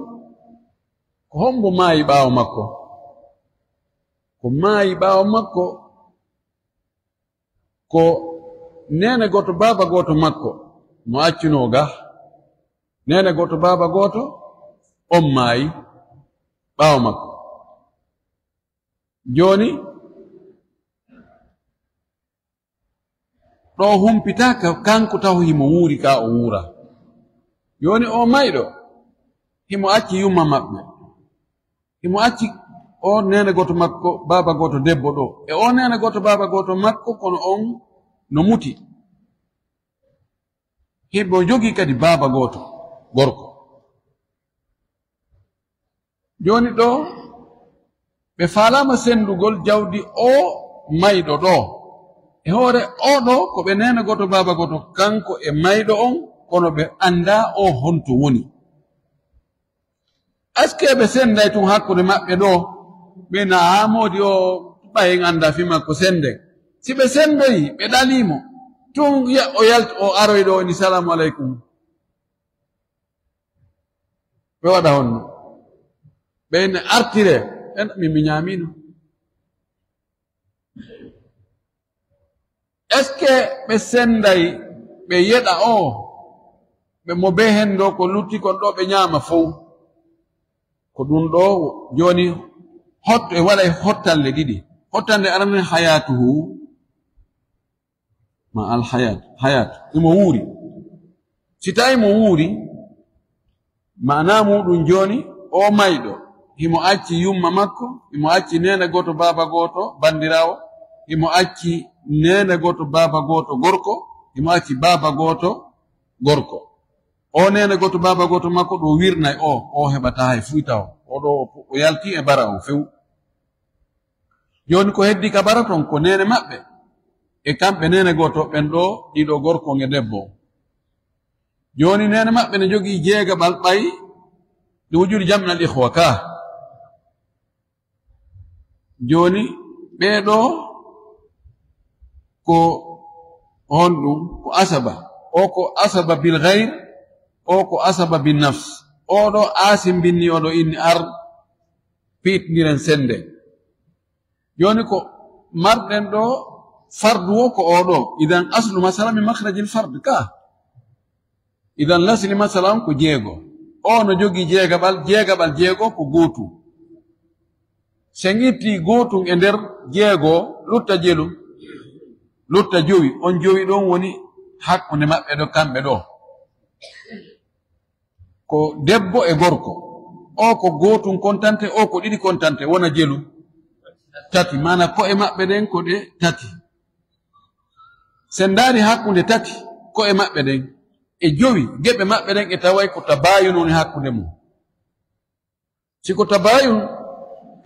ko hombo maayi ɓaawo makko ko maayi ɓaawo makko ko nene goto baba goto makko mo accino ga nene goto baba goto on maayi ɓaawo makko joni ɗo humpitaka kanko taw himo wuuri ka o wuura joni o mayɗo himo acci yumma maɓɓe himo acci o nene goto makko baba goto debbo ɗo e o nene goto baba goto makko kono on no muti himo jogi kadi baba goto gorko joni ɗo ɓe faalama sendugol jawdi o mayɗo ɗo e hoore oɗo ko ɓe nene goto baba goto kanko e mayɗo on kono ɓe anda o honto woni aske ɓe senday tun hakkude maɓɓe ɗo ɓe na modi o ɓayen anda fi makko sende si ɓe sendoyi ɓe ɗalimo tun o yalti o aroy ɗo ni salamu aleykum ɓe waɗa honno ɓeyne artire en mi ñamino est ce que ɓe senday ɓe yeɗa o ɓe mo be hen ɗo ko lutti kon ɗo ɓe ñaama fow ko ɗum ɗo joni hotto e waɗa hottalle ɗiɗi hottande arane hayatuhu ma al hayat imo wuuri si tawi mo wuuri mana muɗum joni o mayɗo himo acci yumma makko himo acci nene goto baba goto bandirawo himo acci nene goto baba goto gorko himo acci baba goto gorko o nene goto baba goto makko ɗo wirnay o heɓata hay fuytaw oɗo o yalti e bara o few joni ko heddi ka bara ton ko nene maɓɓe e kamɓe nene goto ɓen ɗo ɗiɗo gorko e debbo joni nene maɓɓe ne jogii jeegaɓal ɓay ɗi wujudi jamnal ihwa ka joni ɓeɗo ko honɗum ko asaba o ko asaba bil ghayr o ko asaba bin nafs oɗo asim binni oɗo inni ar piitniren sende joni ko marɗen ɗo fardu wo ko oɗo idan aslu masala min makhrajil fard ka idan lasli masala on ko jeego o no jogi jeegaɓal jeego ko gootu sen itti gootum e nder jeego lutta jelu lutta jowi on jowi ɗon woni hakkunde maɓɓe ɗo kamɓe ɗo ko debbo e gorko o ko gootum kontante o ko ɗiɗi kontante wona jelu tati mana ko e maɓɓe ɗen ko ɗe tati sen ndaari hakkunde tati ko e maɓɓe ɗen e jowi geɓe maɓɓe ɗen e taway ko tabayun woni hakkunde mum siko tabayun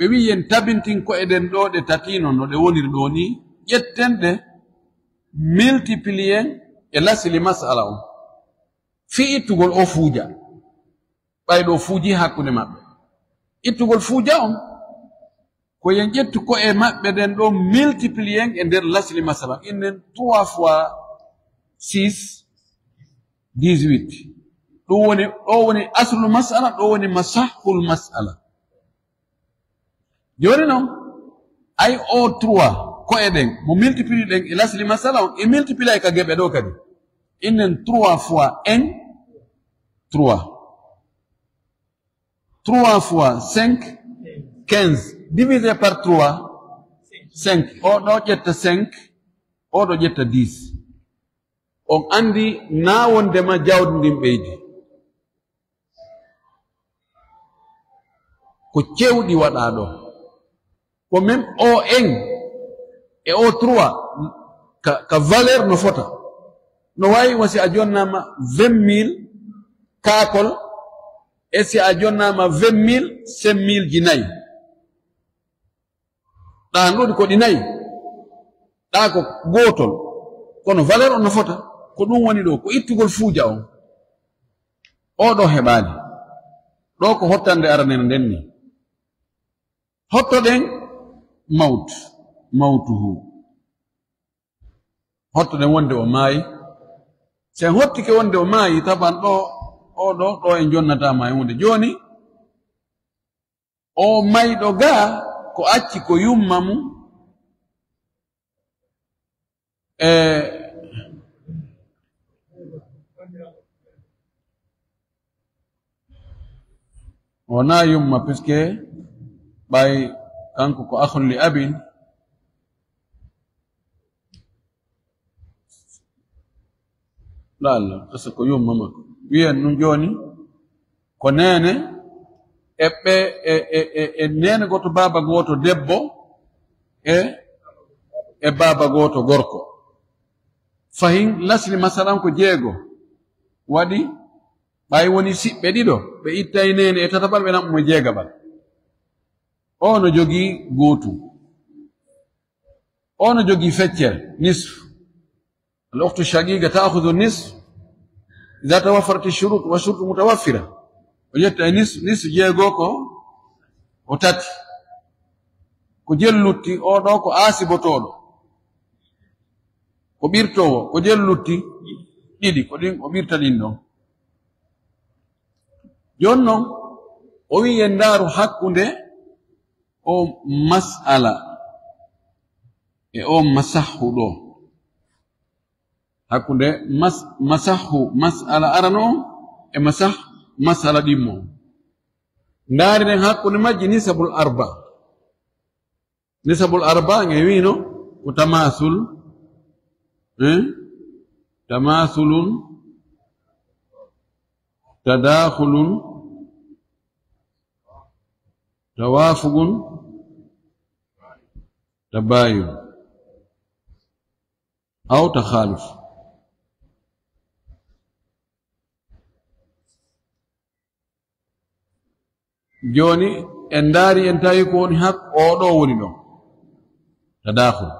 ɓe wi yen tabintin ko eɗen ɗo ɗe tatino no ɗe woniri ɗo ni ƴetten ɗe multiplien e lasili masala on fi ittugol o fuuja ɓayɗo fuuji hakkunde maɓɓe ittugol fuuja on ko yen ƴettu ko e maɓɓe ɗen ɗo multiplien e nder lasili masala innen 3 fois 6 18 ɗum woni aslu masala ɗo woni masahul masala joni noon ay o 3 ko e ɗen mo multiplie ɗen e lasli masala on e multiplie ka geɓe ɗo kadi innen 3 fois n 3 3 fois 5 15 divisé par 3 5 oɗo ƴetta 5 oɗo ƴetta 10 on andi nawondema jawdi ndin ɓeydi ko cewɗi waɗa ɗo ko même o en e o 3 ka valeur no fota no wawi wasi a jonnama 20 000 kaakol e si a jonnama 20 000 5 000 ji nayi ɗan ɗoɗi ko ɗi nayi ɗa ko gotol kono valeur on no fota ko ɗum woni ɗo ko ittugol fuuja on oɗo heɓani ɗo ko hottande aranene nden ni hottoɗen mawtuhu hottoɗen wonde o maayi sen hottike wonde o maayi taban ɗo ɗo en jonnatama e hunde joni o mayɗo ga ko acci ko yumma mum wona yumma puisque ɓay kanko ko akhun li abin lalla tasa ko yumma makko wiyen ɗum joni ko nene eɓɓe nene goto baba goto debbo e baba goto gorko fahin lasli masalan ko jeego waɗi ɓay woni siɓɓe ɗiɗo ɓe ittay nene e tataɓal ɓe naɓmo jeegaɓal o no jogii gootu o no jogii feccere nisf al-ukhtu shaqiqa ta'khudhu nisf idha tawaffarat ash-shurut wa shurut mutawaffira o yetta nisf jeego ko o tati ko jellutti o ɗo ko aasibotoɗo ko ɓirtowo ko jellutti ɗiɗi ko ɗin o ɓirta ɗin ɗon jon non o wi en ndaaru hakkunde o mas'ala e o masahu ɗo hakkunde masahu mas'ala arano e mas'ala ɗimmo ndaari nden hakkunde majji nisabul arba nge wino ko tamasulun tadakhulun tawafugun tabayun aw takhaluf joni en ndaari en tawi ko woni hak oɗo woni ɗo tadakhul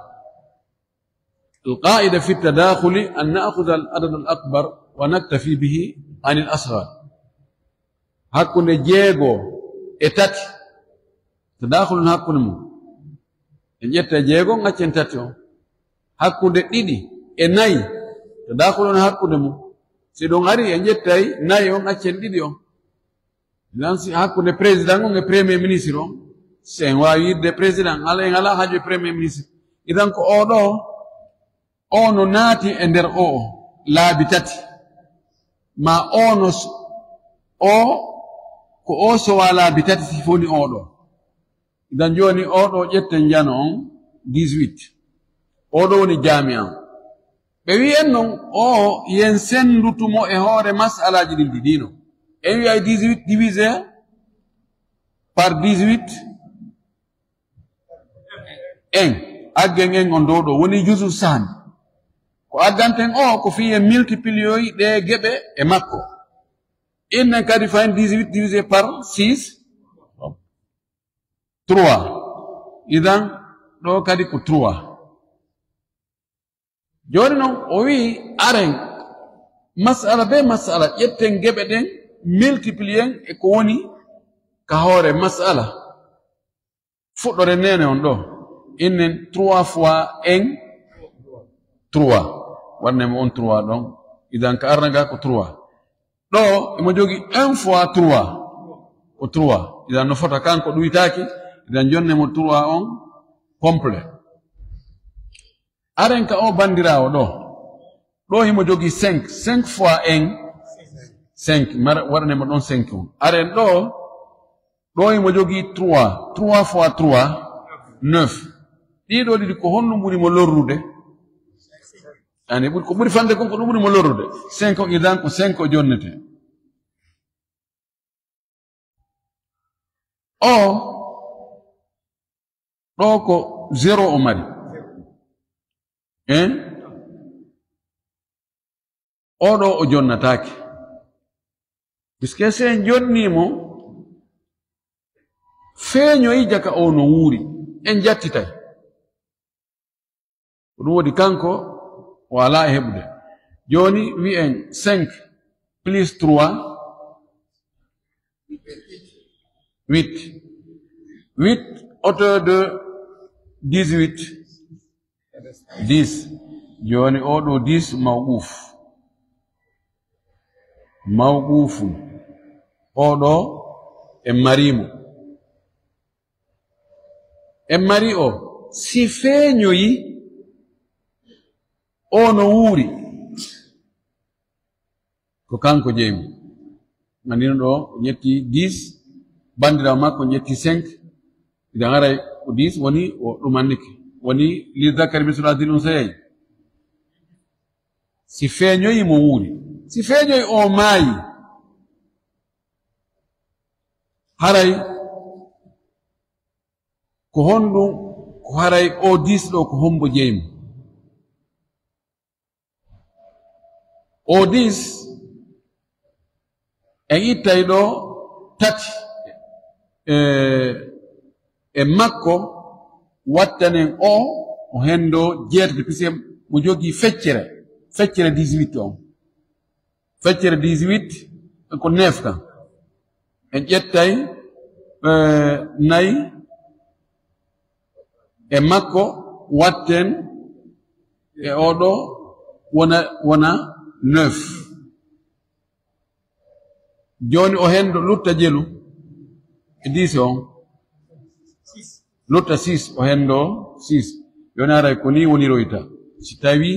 القاعدة في التداخل أن نأخذ العدد الأكبر ونكتفي به عن الأصغر hakkunde jeego e tati tadakhulun hakkunde mum en ƴetta jeego ngaccen tati on hakkunde ɗiɗi e nayi tadakhulun hakkunde mum si ɗon ari en ƴettay nayi on ngaccen ɗiɗi on dan si hakkunde président on e premier ministre on si en wawi yidde président ala en ala haaju e premier ministre idan ko oɗo ono naati e nder o laabi tati ma ono o ko o sowa laabi tati si foni oɗo idan joni oɗo ƴetten jano on 18 oɗo woni jami'an ɓe wi'en non o yen sendutumo e hoore masalaji ɗin ɗiɗino en wiyay 18 divisé par 18 en aggen en on dow ɗo woni jusu sahani ko addanten o ko fiye multiplioyi ɗe geɓe e makko innen kadi fayin 18 divisé par 6 3 idan ɗo kadi ko 3 joni noon o wi aren masala be masala ƴetten geɓe ɗen multiplien e ko woni ka hoore masala fuɗɗore nene on ɗo innen 3 fois en 3 warnemo on 3 ɗon idan ka arnaga ko 3 ɗo emo jogi 1 fois 3 ko 3 idan no fota kanko ɗuytaki idan jonnemo 3 on complet aren ka o bandirawo ɗo himo jogi 5 fois en 5 warnemo ɗon 5 on aren ɗo himo jogi 3 fois 3 9 ɗiɗo ɗiɗi ko honno ɓurimo lorrude ani ko ɓuri fande kon ko ɗum ɓurimo lorrude 5 on idan ko 5 o jonnete o ɗo ko 0 o mari oɗo o jonnatake puisque se en jonnimo feeñoyi jaka o no wuuri en jattitay ko ɗum wodi kanko wala e heɓude joni wi'en 5 plus 3 8 hauteur de 18 10 joni oɗo 10 mawqufun oɗo en marimo en mari o si feeñoyi ono wuri ko kanko jeymi mandino ɗo ñetti 10 bandirawo makko ñetti 5 ida ngaray ko 10 woni o ɗumannike woni li zakari mislu hadil unsayay si feeñoyi mo wuuri si feeñoyi o maayi haray ko honɗum ko haray o 10 ɗo ko hombo jeymi o 10 en ittay ɗo tati e makko wattanen o hendo jeetati pise mo jogii feccere 18 on feccere 18 ko 9 kan en ƴettay nayi e makko watten e oɗo wona 9 joni o hendo lutta jelu e 10 on lutta 6 o hendo 6 joni aray ko ni woniroyta si tawi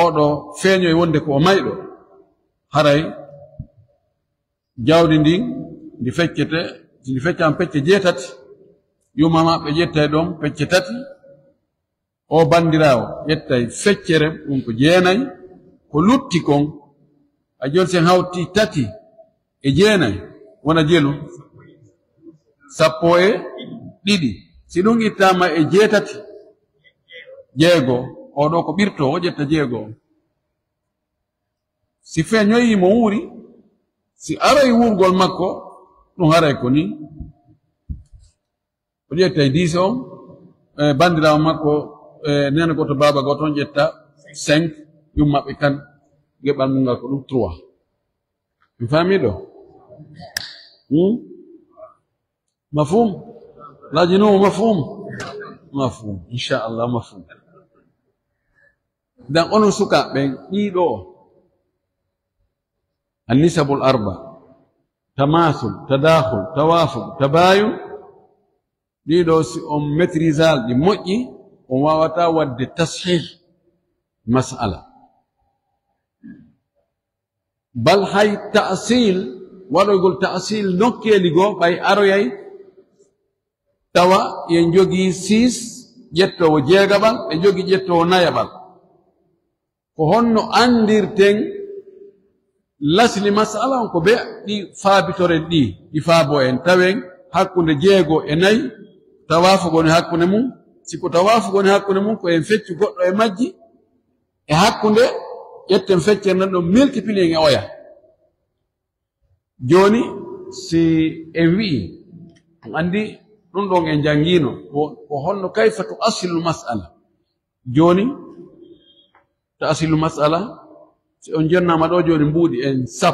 oɗo feeñoy wonde ko o mayɗo haray jawdi ndin ndi feccete ndi feccama pecce jeetati yumama ɓe ƴettay ɗon pecce tati o bandirawo ƴettay feccere ɗum ko jeenayi ko lutti kon a joni sen hawti tati e jeenayi wona jelu 12 si ɗum ittama e jeetati jeego oɗo ko ɓirto o ƴetta jeego si feeñoyi mo wuuri si aroy wurgol makko ɗum haray ko ni o ƴettay 10 on bandirawo makko nene goto baba goto on ƴetta 5 yummaɓe kan geɓal mum ngal ko ɗum 3 mi faami ɗo mafhum lajinuhu mafhum inchallah mafhum dan onon sukaɓe ɗiɗo النسب الأربع تماثل تداخل توافق تباين ديدو سي أم متريزال دي موجي وواتا ود تصحيح مسألة بل هاي تأصيل ولو يقول تأصيل نوكي لغو باي أروياي توا ينجوغي 6 جتو وجيغبال ينجوغي جتو نايبال وهنو أندير تن lasli masala on ko be ɗi faabitoren ɗi faabo en tawen hakkunde jeego e nayi tawafugoni hakkunde mum siko tawafugoni hakkunde mum ko en fecci goɗɗo e majji e hakkunde ƴetten feccere nan ɗo multiplier e oya joni si en wi'i andi ɗum ɗon en jangino ko honno kayfa to asilu masala joni to asilu masala si on jonnama ɗo joni mbuuɗi en 10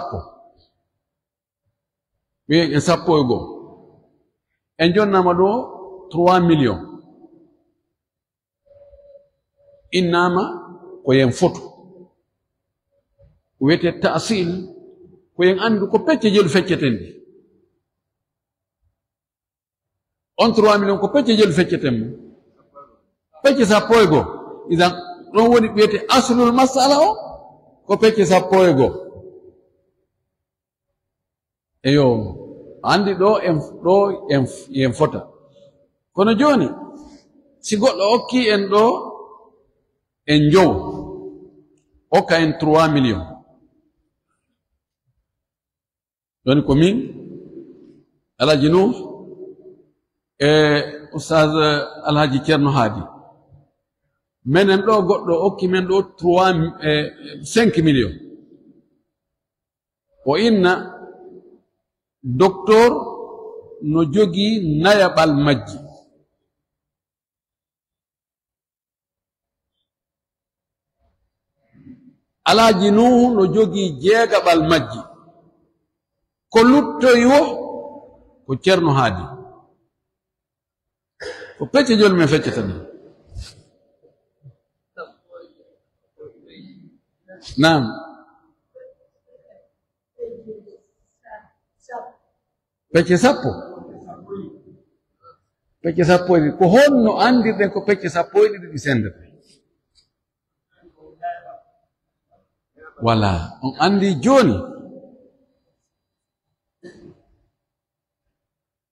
wiyen en 10 en jonnama ɗo 3 millions innama ko yen foto wiyete ta'sil ko yen andu ko pecce jelu fecceten ɗi on 3 millions ko pecce jelu fecceten mo pecce 10 idan ɗon woni wiyete aslul masala o ko pecce 10 eyo andi ɗo en fota kono joni si goɗɗo okki en ɗo en jow okka en 3 millions joni ko min Alhaji Nuh e Oustaz Alhaji Ceerno Haadi menen ɗo goɗɗo okki men ɗo 5 millions o inna docteur no jogii nayaɓal majji Alhaji Nuhu no jogii jeegaɓal majji ko luttoyi wo ko Ceerno Haadi ko pecce joni min feccetani naam pecce 10 pecce 10 ko honno andirɗen ko pecce 10 ɗi sendata wala on andi joni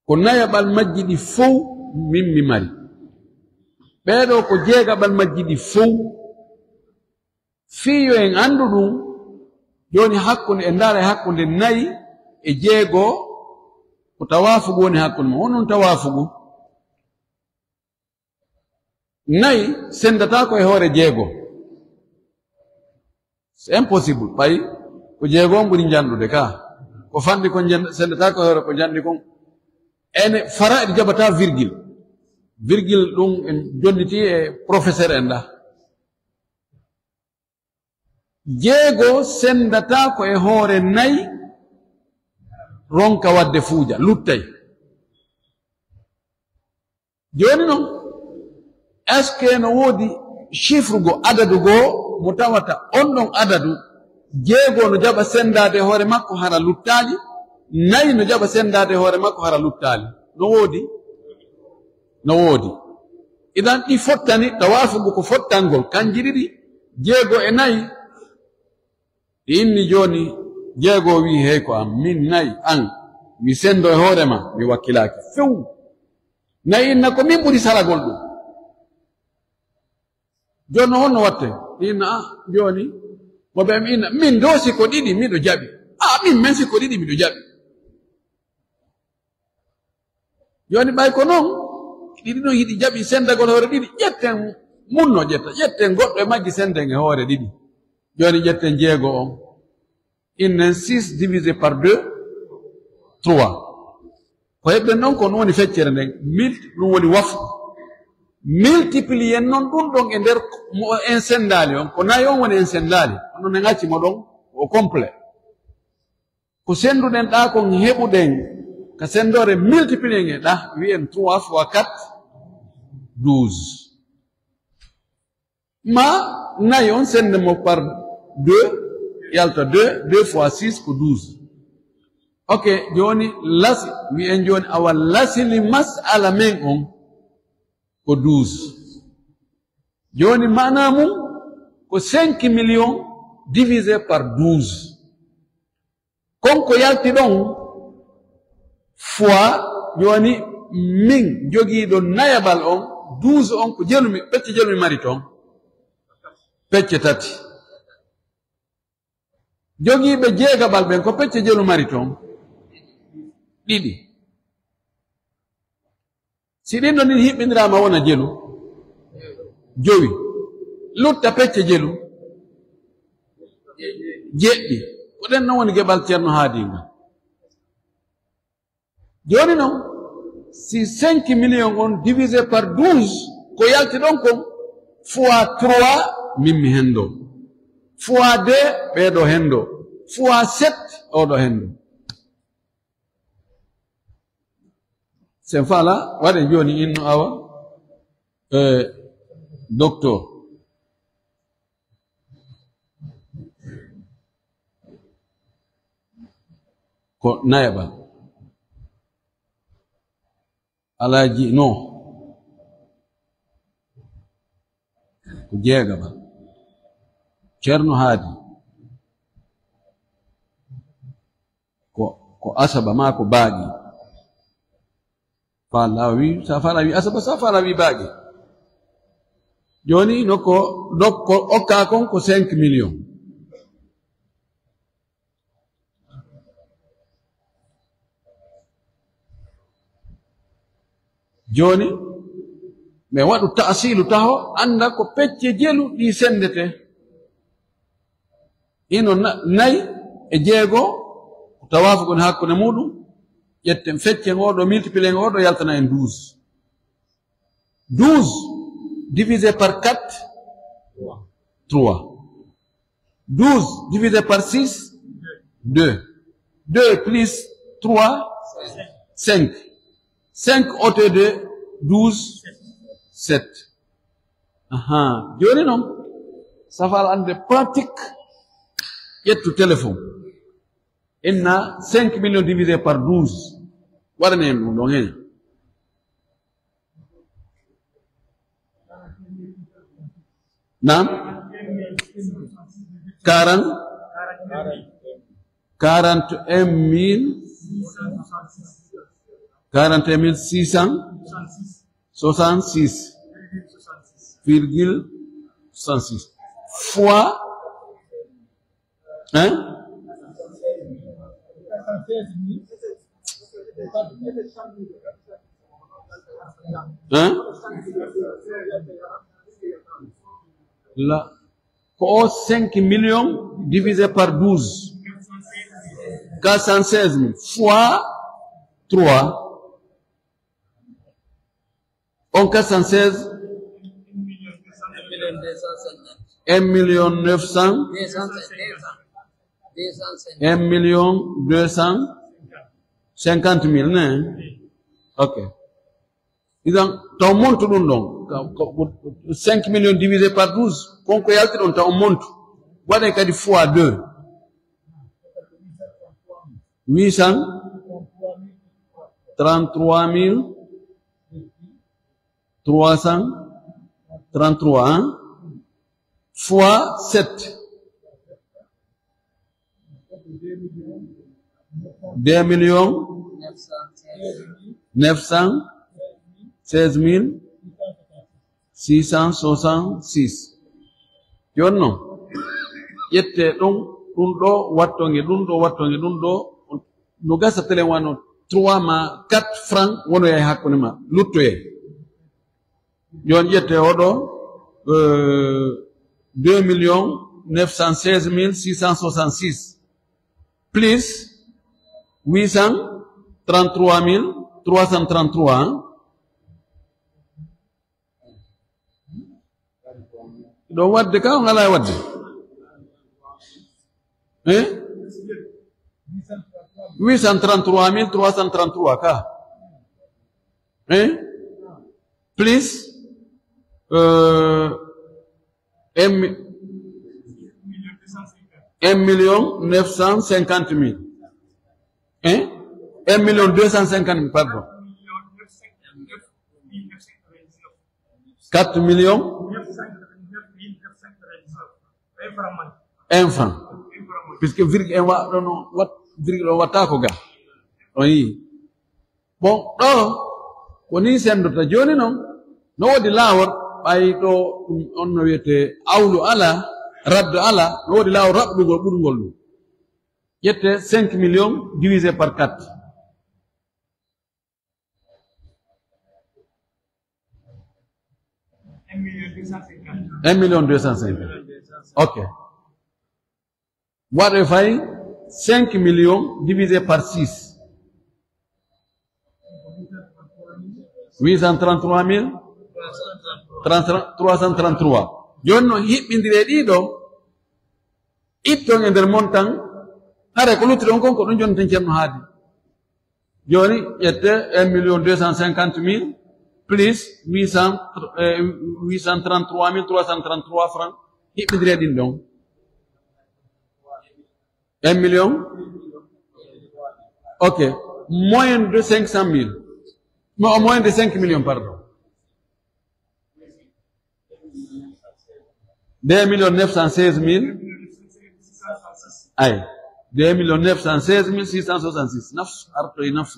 ko nayaɓal majji ɗi fow min mi mari ɓeeɗo ko jeegaɓal majji ɗi fow fiyo en andu ɗum joni hakkunde e ndaara e hakkunde nayi e jeego ko tawafugu woni hakkunde ma onon tawafugu nayi sendata ko e hoore jeego c'est impossible ɓay ko jeego on ɓuri janɗude ka ko fanɗi ko sendata ko e hoore ko janɗi kon ene fara eɗi jaɓata virgule ɗum en jonniti e professeur en ɗa jeego sendata ko e hoore nayi ronka wadde fuuja luttay joni noon est ce que no woodi chiffre go adadu goo mo tawata on ɗon adadu jeego no jaɓa sendade e hoore makko hara luttaaji nayi no jaɓa sendade e hoore makko hara luttaali no woodi idan ɗi fottani tawafugo ko fottangol kanji ɗiɗi jeego e nayi ɗi inni joni jeego wi hey ko am min nayi an mi sendo e hoore ma mi wakkilaaki few nayi inna ko min ɓuri saragol ɗum joni no honno watte inna joni moɓe mi inna min do siko ɗiɗi miɗo jaɓi min men siko ɗiɗi miɗo jaɓi joni ɓay ko noon ɗiɗi ɗon yiɗi jaɓi sendagol hoore ɗiɗi ƴetten munno ƴetten goɗɗo e majji senden e hoore ɗiɗi joni ƴetten jeego on innen 6 divisé par 2 3 ko heɓɓen noon ko woni feccere nden ɗum woni wafu multiplier noon ɗum ɗon e nder en sendali on ko nayi on woni en sendali onon en accimo ɗon o complet ko senduɗen ɗa kon heɓuɗen ka sendore multiplier e ɗa wiyen 3 fois 4 12 ma nayi on sende mo par 2 yalta 2 fois 6 ko 12 ok joni lasi wiyen joni awa lasili mas'ala men on ko 12 joni mana mum ko 5 millions divisé par 12 konko yalti ɗon fois joni min jogiiɗo nayaɓal on 12 on ko pecce jelumi mari toon pecce tati jogiiɓe jeegaɓal ɓen ko pecce jelu mari toon ɗiɗi si ɗin ɗon ɗin hiɓɓindirama wona jelu jowi lutta pecce jelu jeɗɗi ko ɗen noon woni geɓal ceerno haadinga joni noon si 5 millions on divisé par 12 ko yalti ɗon kon fois 3 min mi hendo fois 2 ɓeeɗo hendo fois 7 oɗo hendo sen fala waɗen joni inno awa docteur ko nayaɓal alaji no ko jeegaɓal ceerno haadi ko asaba ma ko baaƴi fala wi sa fala wi asaba sa fala wi baaƴi joni nokko okka kon ko 5 millions joni mi waɗu ta'silu taho anda ko pecce jelu ɗi sendete ino nayi e jeego tawafugon hakkunde muɗum ƴetten feccen oɗo multiplier oɗo yaltana en 12 12 divisé par 4 3 12 divisé par 6 2 2 plus 3 5 5 ôté de 12 7 joni noon safal ande pratique ƴettu téléphone inna 5 millions divisé par 12 waɗane en ɗum ɗon hen nam 41,666,66 fois là, pour 5 millions divisé par 12, 416 000 fois 3, on 416 1,900,000 1,250,000 né? Ok. Donc, ton monte donc 5 millions divisé par 12, qu'on peut y aller dans ton monte. Voilà qu'il y a fois 2. 833,333 hein? Fois 7. 2,916,666. Yonno yette ɗum ɗo wattonge ɗum ɗo no gasa tele wano 3 ma 4 francs wono yay hakkunde ma luttoye yon yette oɗo 2,916,666 plus 833,333 ɗo wadde ka on ala wadde 833,333 ka plus 1,950,000 1,250,000 pardon 4 millions 1 franc puisque virgule virgule watako ga oyi bon ɗo koni sendota joni non no wodi lawol ɓayɗo on no wiyete awlu ala raddu ala no wodi lawol raɓɗugol ɓurgol ɗum ƴette 5 millions divisé par 4 1,250,000 ok what if I 5 millions divisé par 6 833,333 jonno hiɓɓindire ɗiɗo itton e nder montan hare ko lutti ɗon kon ko ɗum jonten ceerno haadi joni ƴette 1,250,000 plus 833,333 francs hiɓɓindire ɗin ɗon 1 million ok moins de 500,000 moins de 5 millions pardon 2,916,000 ay 2,916,666 nafs artoy nafs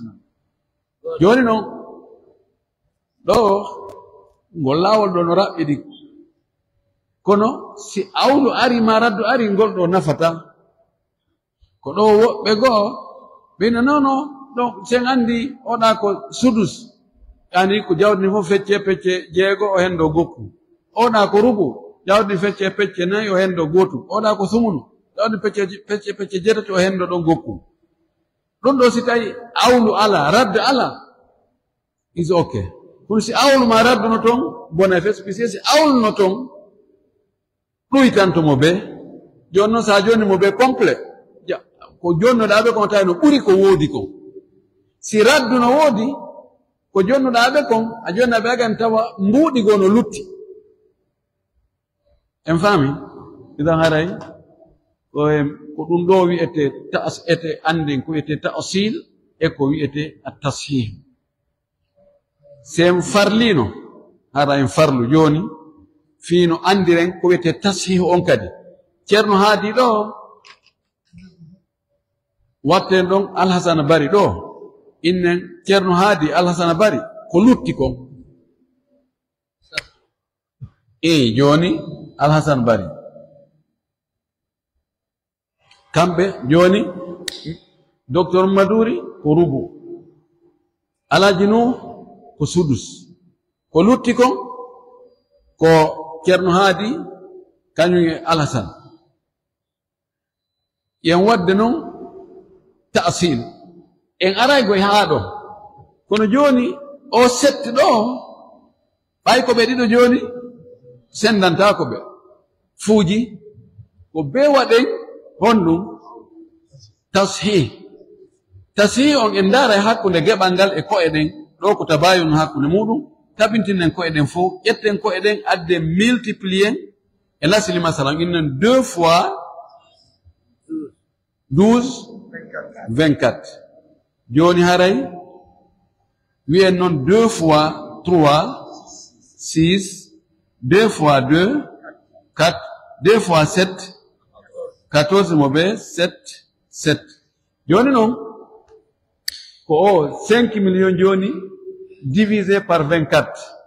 joni non ɗo ngol lawol ɗo no raɓɓiɗi kono si awlu ari ma raddu ari ngol ɗo nafata ko ɗo woɓɓe goo ɓina nono ɗo sen andi oɗa ko sudus yani ko jawdi fof fecce pecce jeego o hen ɗo gokku oɗa ko rubu jawdi fecce pecce nayi o hen ɗo gotu oɗa ko sumunu jawdi pecce jetati o hen ɗo ɗon gokku ɗum ɗo si tawi awlu ala radde ala is okay kono si awlu ma radduno toon bona fes puisque si awlu no toon ɗuytantomo be joni noon sa joni mo be complet ko jonnoɗaɓe kon tawi no ɓuri ko woodi kon si raddu no woodi ko jonnoɗaɓe kon a jonnaɓe agan tawa mbuuɗi goo no lutti en faami idan haray ko ɗum ɗo wi'ete ete andin ko wiyete ta'sil e ko wi'ete at-tashih si en farlino hara en farlu joni fiino andiren ko wiyete tashih on kadi Ceerno Haadi ɗo watten ɗon Alhasana Bari ɗo innen Ceerno Haadi Alhasana Bari ko lutti kon joni Alhasana Bari kamɓe joni docteur Maduri ko rubu Alaji Nuh ko sudus ko lutti kon ko Ceerno Haadi kañum e Alhasan yen wadde noon ta'sil en aray goye haa ɗo kono joni o setti ɗo ɓay ko ɓe ɗiɗo joni sendantako ɓe fuuji ko be waɗen honɗum tashih on en ndaara e hakkunde geɓal ngal e ko'e ɗen ɗo ko tabayun hakkunde muɗum tabintinen ko'e ɗen fof ƴetten ko'e ɗen adde multiplier e lasili masalan innen 2 fois 12 24 joni haray wiyen noon 2 fois 3 6 2 fois 2 4 2 fois 7 14 mo ɓe 7 joni noon ko 5 millions joni divisé par 24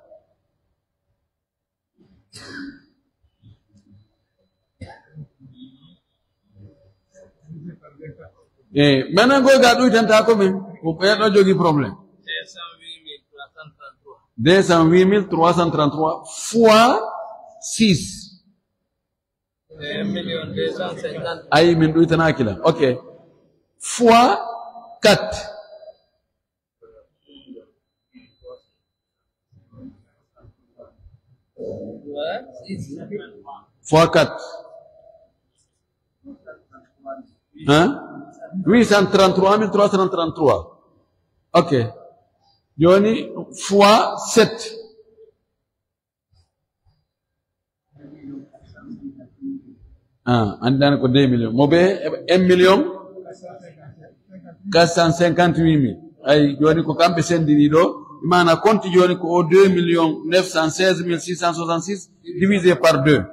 maintenant goyga ɗuytanta ko men ko ɓeeɗo jogii probléme 208 fois 6 ayi min ɗuytanaki la ok fois 4 fois 4 hein 833 333 ok joni fois 7 andani ko 2 millions mo be 1 million 458 000 ay joni ko kamɓe sendini ɗo mana compte joni ko 2 millions 916 666 divisé par 2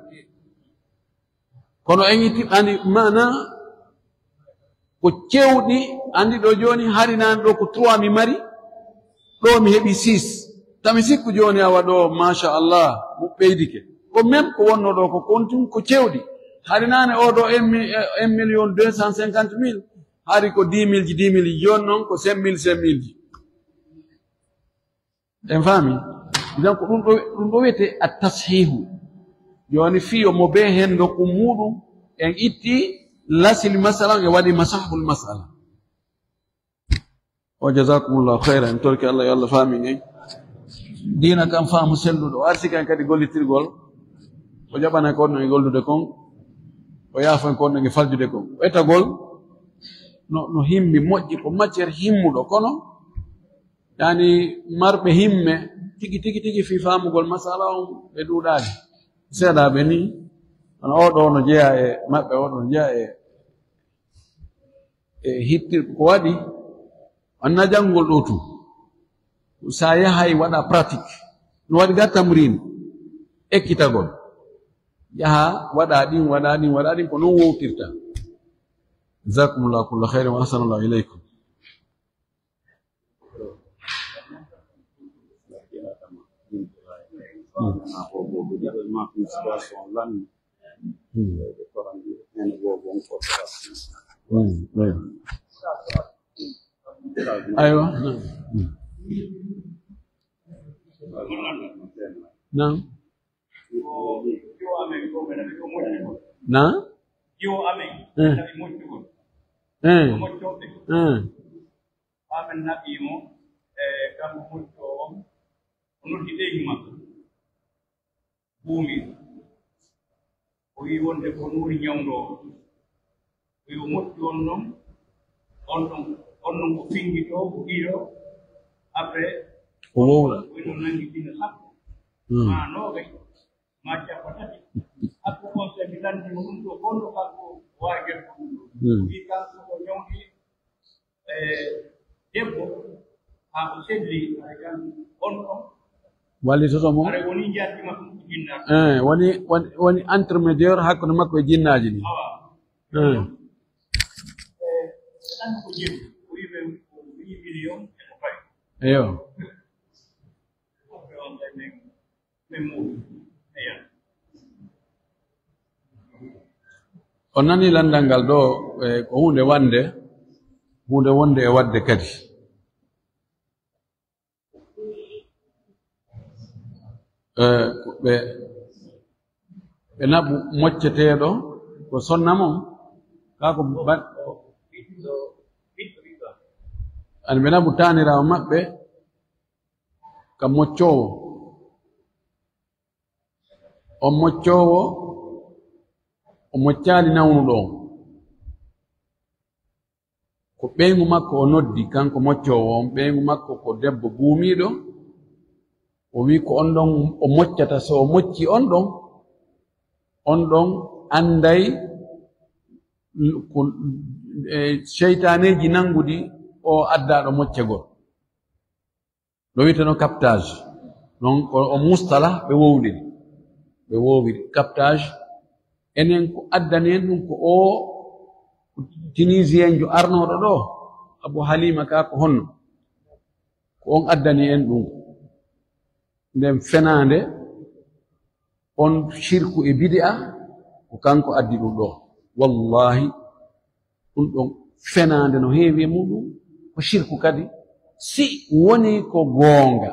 kono en yitti andi mana ko cewɗi andi ɗo joni harinani ɗo ko 3 mi mari ɗo mi heɓi 6 tami sikku joni awa ɗo machallah mo ɓeydike ko même ko wonno ɗo ko kontum ko cewɗi harinani oɗo 1 million 250 000 hari ko 10 000 ji 10 000 ji joni noon ko 5 000 ji en faami donc ɗum ɗo wiyete a tashihu joni fiyo mo be hen dokku muɗum en itti lasili masalan e waɗi masahul masala o jazakumullahu khairan en torki Allah yo Allah faami en dina kam faamu selluɗo arsi kan kadi gollitirgol o jaɓana ko no e gollude kon o yaafan ko no e faljude kon o etagol no himmi moƴƴi ko matiére himmuɗo kono yani marɓe himme tigi fi faamugol masala on ɓe ɗuuɗaani seeɗaɓe ni ana oɗo no jeeya e maɓɓe oɗo no jeeya e hittir ko waɗi anna janngol ɗo tum sa yahay waɗa pratique no waɗi ga tamrin ekkitagol yaha waɗa ɗin ko non wowtirta jazakumullahu kulla khairin wa ahsanallahu ilaykum aywa naam na o wi wonde ko nuuri ñawdo o wi o moƴƴi on noon on ɗon ko fingi to ko ɗiɗo après o wowla wino nangi dina sappo ma noogay ma cappa tati après conseil mi landimo ɗum ɗo gonɗo kanko waagel ko wi kanko ko ñawdi debbo haa o selli ay kan on ɗon walli soso mo are woni jatti makko jinna woni intermédiaire hakkude makko e jinnaaji ni tan ko jëm wiibe million e ko fay eyo o nani landal ngal ɗo ko hunde wonde e wadde kadi ɓe naɓu mocceteeɗo ko sonna mom kako ani ɓe naɓu taaniraawo maɓɓe ka moccoowo on moccoowo o moccaali nawnuɗo ko ɓeygu makko o noddi kanko moccoowo on ɓeygu makko ko debbo buumiiɗo o wi ko on ɗon o moccata so o mocci on ɗon anday ko seytaneji nangudi o addaɗo moccegol ɗo wiyeteno captage non ko o mustala ɓe wowiri captage enen ko addani en ɗum ko o tunisien jo arnoɗo ɗo Abu Halima ka ko honno ko on addani en ɗum nden fenande on shirku e bid'a ko kanko addi ɗum ɗo wallahi ɗum ɗon fenande no heewi e muɗum ko shirku kadi si woni ko goonga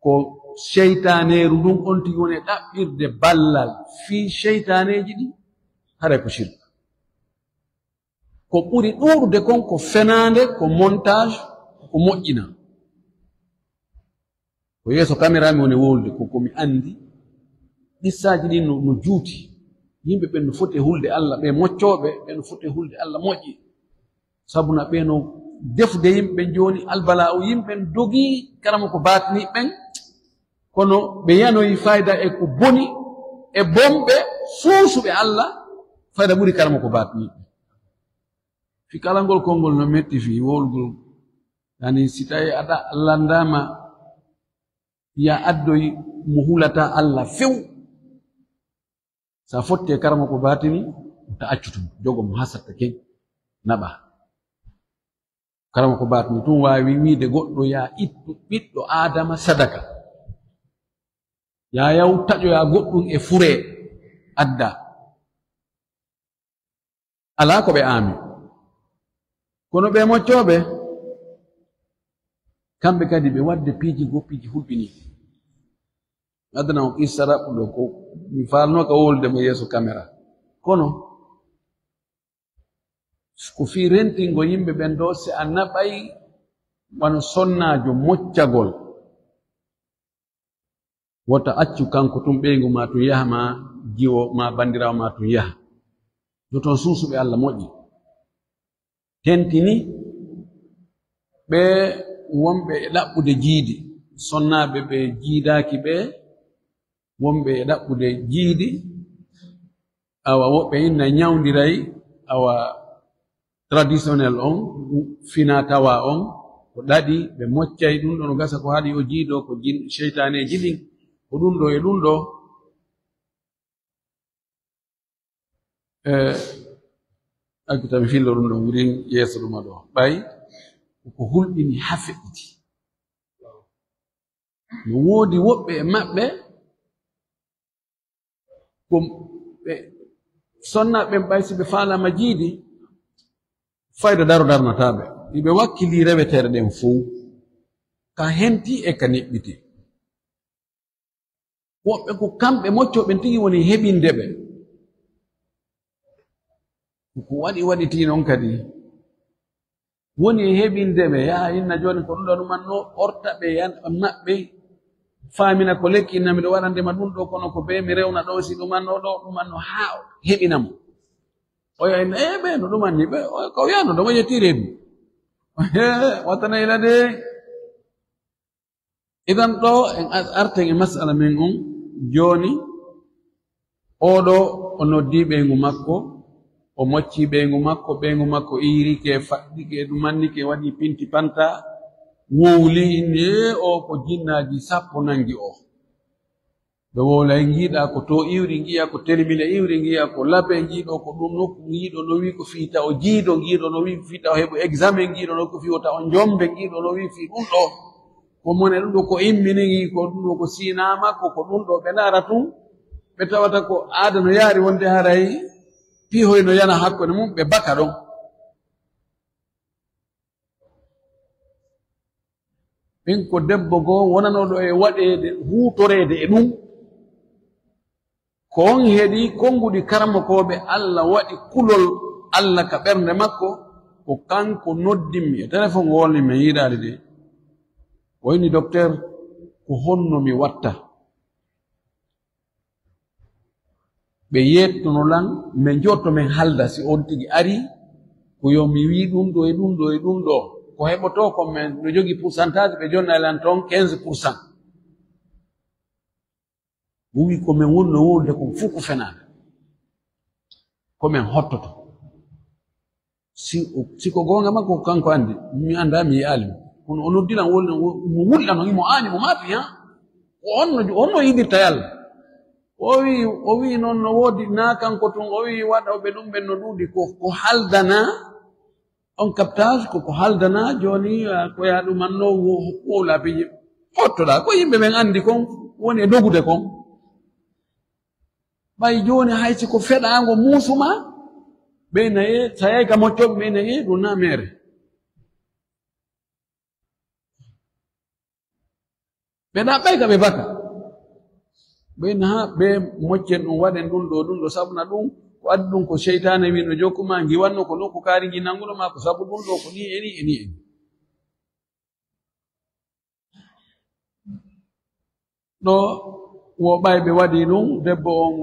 ko seytaneru ɗum on tigi woni ɗaɓɓirde ballal fii seytaneji ɗi haray ko shirku ko ɓuri ɗuuɗude kon ko fenande ko montage ko moƴƴina ko yeeso caméra mi woni wolde ko komi andi qissaji ɗi no juuti yimɓe ɓen no foti hulde Allah ɓe moccooɓe ɓe no foti hulde Allah moƴƴi sabuna ɓe no defude yimɓe joni albala o yimɓe dogii karama ko batni ɓen kono ɓe yanoyi fayda e ko boni e bomɓe suusuɓe Allah fayda ɓuri karama ko batni ɓe fi kala ngol konngol no metti fi wolgol yani si tawi aɗa landama ya addoy mo hulata Allah few sa fotte karama ko batini ta accutum jogo mo hasatta ken naɓa karama ko batini tum wawi wiide goɗɗo ya ittu ɓiɗɗo adama sadaka ya yaw taƴoya goɗɗum e fure adda ala ko ɓe aami kono ɓe moccoɓe kamɓe kadi ɓe wadde piiji goppiji hulɓini adana o qissa raɓɓuɗo ko mi falno ka wolde mo yeeso caméra kono ko fi rentingo yimɓe ɓen ɗo si a naɓay wano sonnajo moccagol wota accu kanko tum ɓeygu ma tum yaha ma jiwo ma bandirawo ma tum yaha do toon suusuɓe Allah moƴƴi tentini ɓe wonɓe e ɗaɓɓude jiidi sonnaɓe ɓe jiidaki ɓe wonɓe e ɗaɓɓude jiidi awa woɓɓe inna ñawdiray awa traditionnel on fina tawa on ko ɗaɗi ɓe moccay ɗum ɗo no gasa ko haɗi o jiido ko seytaneji ɗin ko ɗum ɗo e ɗum ɗo akkitami fillo ɗum ɗo wurin yeeso ɗuma ɗo ɓay ko hulɓini ha feƴƴiti no woodi woɓɓe e maɓɓe ko ɓe sonnaɓe ɓay si ɓe faalama jiidi fayda darnataɓe iɓe wakkili rewetere ɗen fof ka henti e ka neɓɓiti woɓɓe ko kamɓe moccoɓe tigi woni heɓindeɓe ko waɗi noon kadi woni e heɓindeɓe yaha inna joni ko ɗum ɗo ɗumanno orta ɓe maɓɓe faamina ko lekki inna miɗo waɗandema ɗum ɗo kono ko be mi rewna ɗo si ɗumanno ɗo ɗumanno haa heɓinamo oya inna ɓe no ɗumanni ɓe ko wiyano ɗo mo yettiri ɗum wattana ila de idan ɗo en arten e masala men on joni oɗo o noddi ɓeygu makko o mocci ɓeygu makko iyirike faɗɗike ɗumannike waɗi pinti panta wowli ne o ko jinnaji sappo nangi o ɓe wowla giiɗa ko to iwri giya ko telimile iwri giya ko labe giiɗo ko ɗum nokku giiɗo no wi ko fiita o jiido giiɗo no wi fiita o heɓo examen giiɗo no ko fiwota o jombe giiɗo no wi fi ɗum ɗo ko mone ɗum ɗo ko imminigi ko ɗum ɗo ko sinama ko ɗum ɗo ɓe ndaara tun ɓe tawata ko aada no yaari wonde haray pihoy no yana hakkude mum ɓe baka ɗon ɓen ko debbo goo wonanoɗo e waɗede hutorede e ɗum ko on heeɗi konguɗi karmakoɓe Allah waɗi kulol Allah ka ɓernde makko ko kanko noddinmi e téléphone o wolni mi yiɗade de o wini docteur ko honno mi watta ɓe yettono lan min jotto min halda si on tigi ari ko yo mi wi ɗum ɗo e ɗum ɗo e ɗum ɗo ko heɓoto ko min no jogi pourcentage ɓe jonna lan toon 15%. wi ko min wonno wolde ko fuu ko fenade ko min hottoto si ko gonga makko kanko andi mi anda mi yaalimi kono o noddilan wolde mo wullano imo aani mo maafi ha onno yiɗirta yalla o wi noon no woodi na kanko tun o wi waɗoɓe ɗum ɓen no ɗuuɗi ko haldana on captage ko haldana joni ko ya ɗumanno wowlaɓe hottoɗa ko yimɓe ɓen andi kon woni e dogude kon ɓay joni haysi ko feɗango muusuma ɓe naye sayay ka moccoɓe ɓe naye ɗum na mere ɓeɗa ɓay ka ɓe baka ɓe na ɓe moccen ɗum waɗen ɗum ɗo sabuna ɗum ko addi ɗum ko seytane wi no jokkuma giwanno ko nokku kaari gi nanguɗo ma ko sabu ɗum ɗo ko ni eni ɗo wo ɓayɓe waɗi ɗum debbo on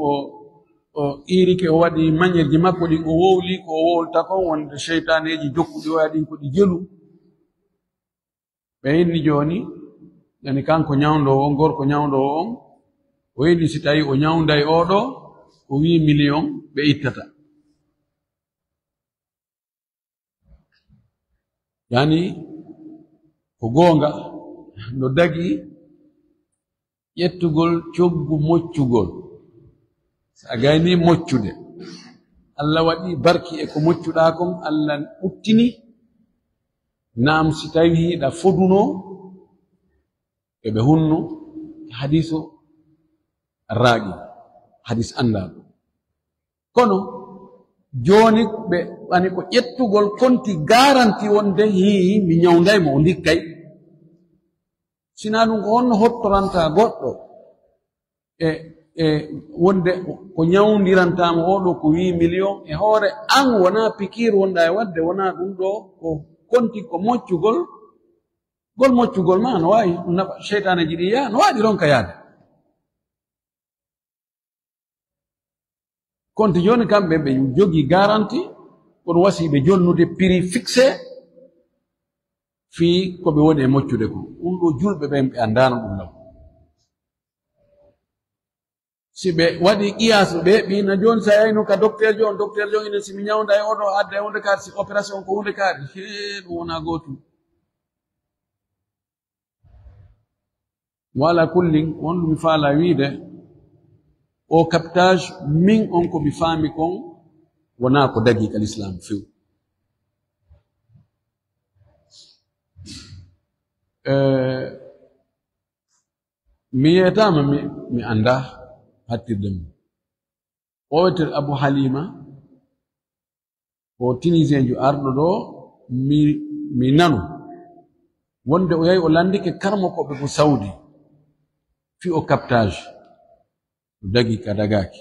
o irike o waɗi mañirji makko ɗin o wowli ko o wowlta kon wonde seytaneji jokkuɗi o waɗin ko ɗi jelu ɓe inni joni yani kanko ñawdo on gorko ñawdo on o inni si tawi o ñawday oɗo o 8 million ɓe ittata yani ko goonga no dagi ƴettugol coggu moccugol sa gayni moccude Allah waɗi barki e ko moccuɗa kon Allah uttini naam si tawi hiɗa foduno eɓe hunno hadiso raagi hadis andaɗo kono joni ɓe ɓani ko ƴettugol konti garanti wonde hi mi ñawdaymo o ndikkay sina ɗum ko honno hottoranta goɗɗo e wonde ko ñawdirantamo oɗo ko 8 million e hoore an wona pikir wonɗa e wadde wona ɗum ɗo ko konti ko moccugol gol moccugol ma no wawi ɗum naɓa cheytane jiɗi yaa no waɗi ronka yaade konti joni kamɓe ɓe jogi garanti kono wasiɓe jonnude prix fixé fii koɓe woni e moccude ko ɗum ɗo julɓe ɓen ɓe andano ɗum law si ɓe waɗi qiyas ɓe ɓina joni sa yayno ka docteur jo ine simi ñawda e oɗo adda e hunde kaari si opération ko hunde kaari he ɗum wona gotum wala kullin won ɗum faala wiide o captage min on ko mi faami kon wona ko dagi kal islam few mi yetama mi anda hattirde mum o weter Abu Halima o tunisienjo arɗo ɗo mi nanu wonde o yahi o landike karmakoɓe ko Saudi fi o captage dagi ka dagaki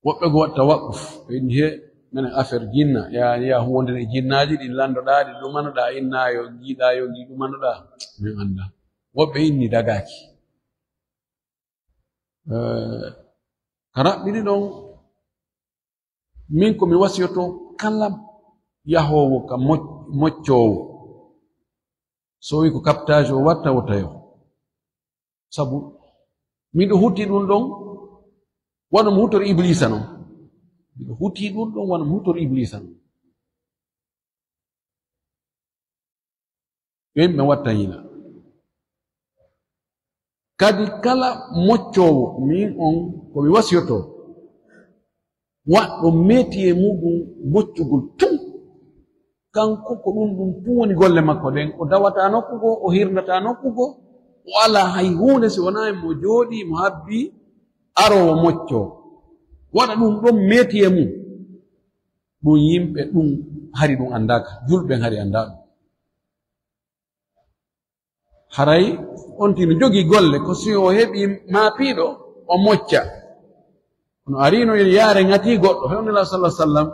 woɓɓe go watta waqquf ɓeni he mene affaire jinna ya hunde e jinnaji ɗi landoɗa ɗi ɗumanoɗa innayo giiɗayo gi ɗumanoɗa min anda woɓɓe inni dagaki ka raɓɓiɗi ɗon min komi wasiyoto kala yahowo ka moccowo so wi ko captage o watta o tayo sabu miɗo hutti ɗum ɗon wano mo hutor iblisa non miɗo hutti ɗum ɗon wano mo hutor iblisa non yimɓe wattayina kadi kala moccowo min on ko mi wasiyoto waɗɗo meeti e muɗum moccugol tun kanko ko ɗum tun woni golle makko ɗen o dawata nokkugo o hirnata nokkugo o ala hay hunde si wona mo jooɗi mo habbi arowo mocco waɗa ɗum ɗon meeti e mum ɗum yimɓe ɗum hari ɗum andaka julɓe hari anda ɗum haray on tino jogi golle ko si o heɓi maapiiɗo o mocca no arino yaare ngati goɗɗo fewnila sallah sallam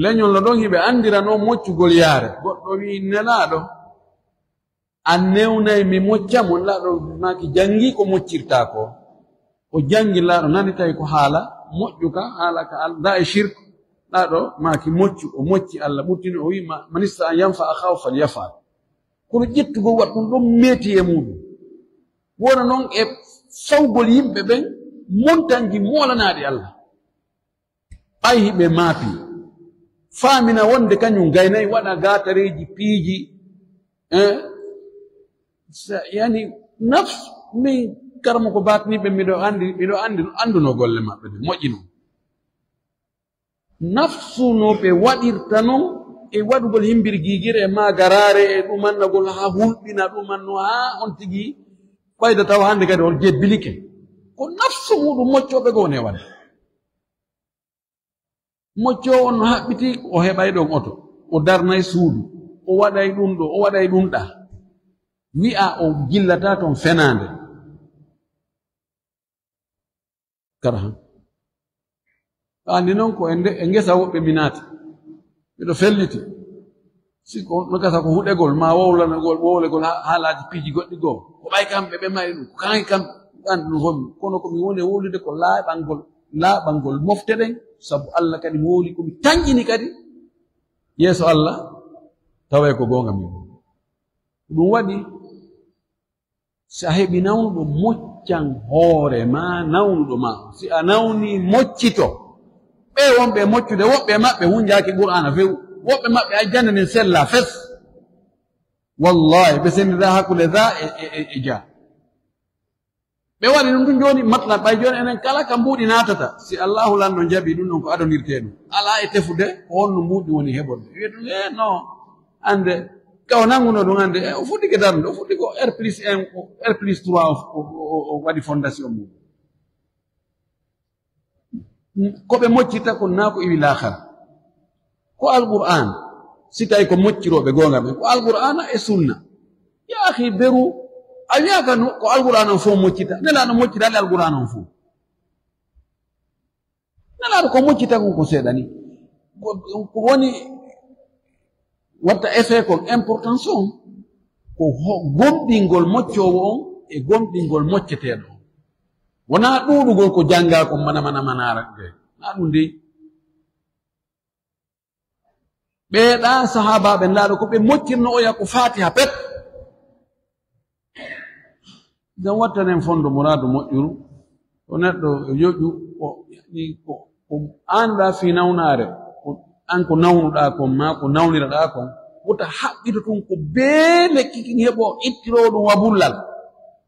leñol no ɗon hiɓe andirano moccugol yaare goɗɗo wi nelaɗo an newnay mi mocca mo laɗo maki jangi ko moccirta ko o jangi laɗo nani tawi ko haala moƴƴuka haala ka da e shirque laɗo maki moccu o mocci Allah ɓuttini o wi manista an yanfa akhahu falyafal kono ƴettugo wat ɗum ɗon meeti e muɗum wona noon e fawgol yimɓe ɓen montanji molanaɗi Allah ɓay hiɓe maapi faamina wonde kañum gaynayi waɗa gatareji piiji yani nafs min karmo ko batniɓe miɗo anduno golle maɓɓe de moƴƴino nafsu no ɓe waɗirta noon e waɗugol himbirgigire e magarare e ɗumannagol ha hulɓina ɗumanno ha on tigi fayda taw hande kadi on jebbilike ko nafsu muɗum moccoɓe go ne waɗa moccowo on no haɓɓiti o heɓay ɗon oto o darnay suudu o waɗay ɗum ɗo o waɗay ɗum ɗa wi'a o jillata toon fenande kara han andi noon ko e ngesa woɓɓe minati miɗo felliti siko no gasa ko huɗegol ma wowlanagol wowlegol haalaji piiji goɗɗi goo ko ɓay kamɓe ɓe mari ɗum kanki kamɓe andi ɗum fof kono komi woni wowlude ko laaɓangol mofte ɗen sabu Allah kadi mi wowli komi tañƴini kadi yeeso Allah tawa ko gonga min ɗum waɗi si a heɓi nawnuɗo moccan hoore ma nawnuɗo ma si a nawni moccito ɓe wonɓe moccude woɓɓe maɓɓe hunjaaki qur'ana few woɓɓe maɓɓe a jande nden sella fes wallahi ɓe sendida hakkude za e ja ɓe waɗi ɗum ɗum joni matla ɓay joni enen kala ka mbuuɗi natata si allahu lanno jaɓi ɗum ɗon ko adonirte ɗum ala e tefude ko honno mbuuɗi woni heɓorde wiye ɗum non ande kaw nanguno ɗum ande o fuɗɗi ke darde o fuɗɗi ko R+1 R+3 o waɗi fondation mum ko ɓe moccita ko naa ko iwi lahara ko alqur'an si tawi ko mocciroɓe gonga ɓen ko alqur'ana e sunna ya akhi beru a wiyaka ko alqur'an on fof moccita nelaɗo moccita ale alqur'an on fof nelaɗo ko moccita kon ko seeɗani ko woni watta effet kon importance on ko gomɗingol moccowo on e gomɗingol mocceteɗo on wona ɗuɗugol ko janga ko manara na ɗum dey ɓeeɗa sahabaɓe laaɗo ko ɓe moccirno oya ko fatiha pet gam wattanen fondo muradu moƴƴuru to neɗɗo yoƴu ko anɗa fi nawnare an ko nawnuɗa kon ma ko nawniraɗa kon wota haɓɓito tun ko bee lekki kin heɓo ittiro ɗum wabullal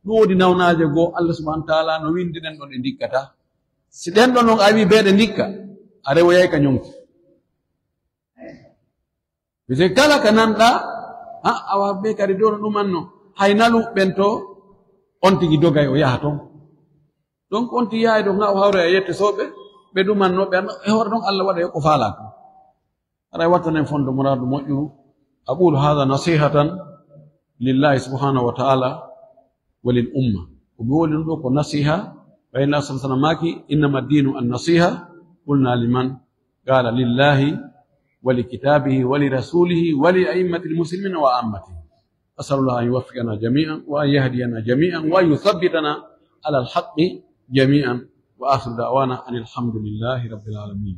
ɗum wodi nawnaje goo Allah subhanahu wa taala no windi ɗen ɗon ɗe dikkata si ɗen ɗon non a wi beeɗe dikka a rewoyay ka ñonki bise kala ka nanɗa awa ɓe kadi dono ɗumanno hay nalu ɓen to on tigi dogay o yaha toon donc on tigi yahay ɗo ga o hawre a yette soɓe ɓe ɗumannoɓe e hoore ɗon Allah waɗa yokko faala ko aɗa wattanen fondo muradu moƴƴuru aqulu hada nasihatan lillahi subhanahu wa taala wa lil umma ko mi woli ɗum ɗo ko nasiha فإن الله صلى الله عليه وسلم ماكي إنما الدين النصيحة قلنا لمن قال لله ولكتابه ولرسوله ولأئمة المسلمين وعامته أسأل الله أن يوفقنا جميعا وأن يهدينا جميعا وأن يثبتنا على الحق جميعا وآخر دعوانا أن الحمد لله رب العالمين.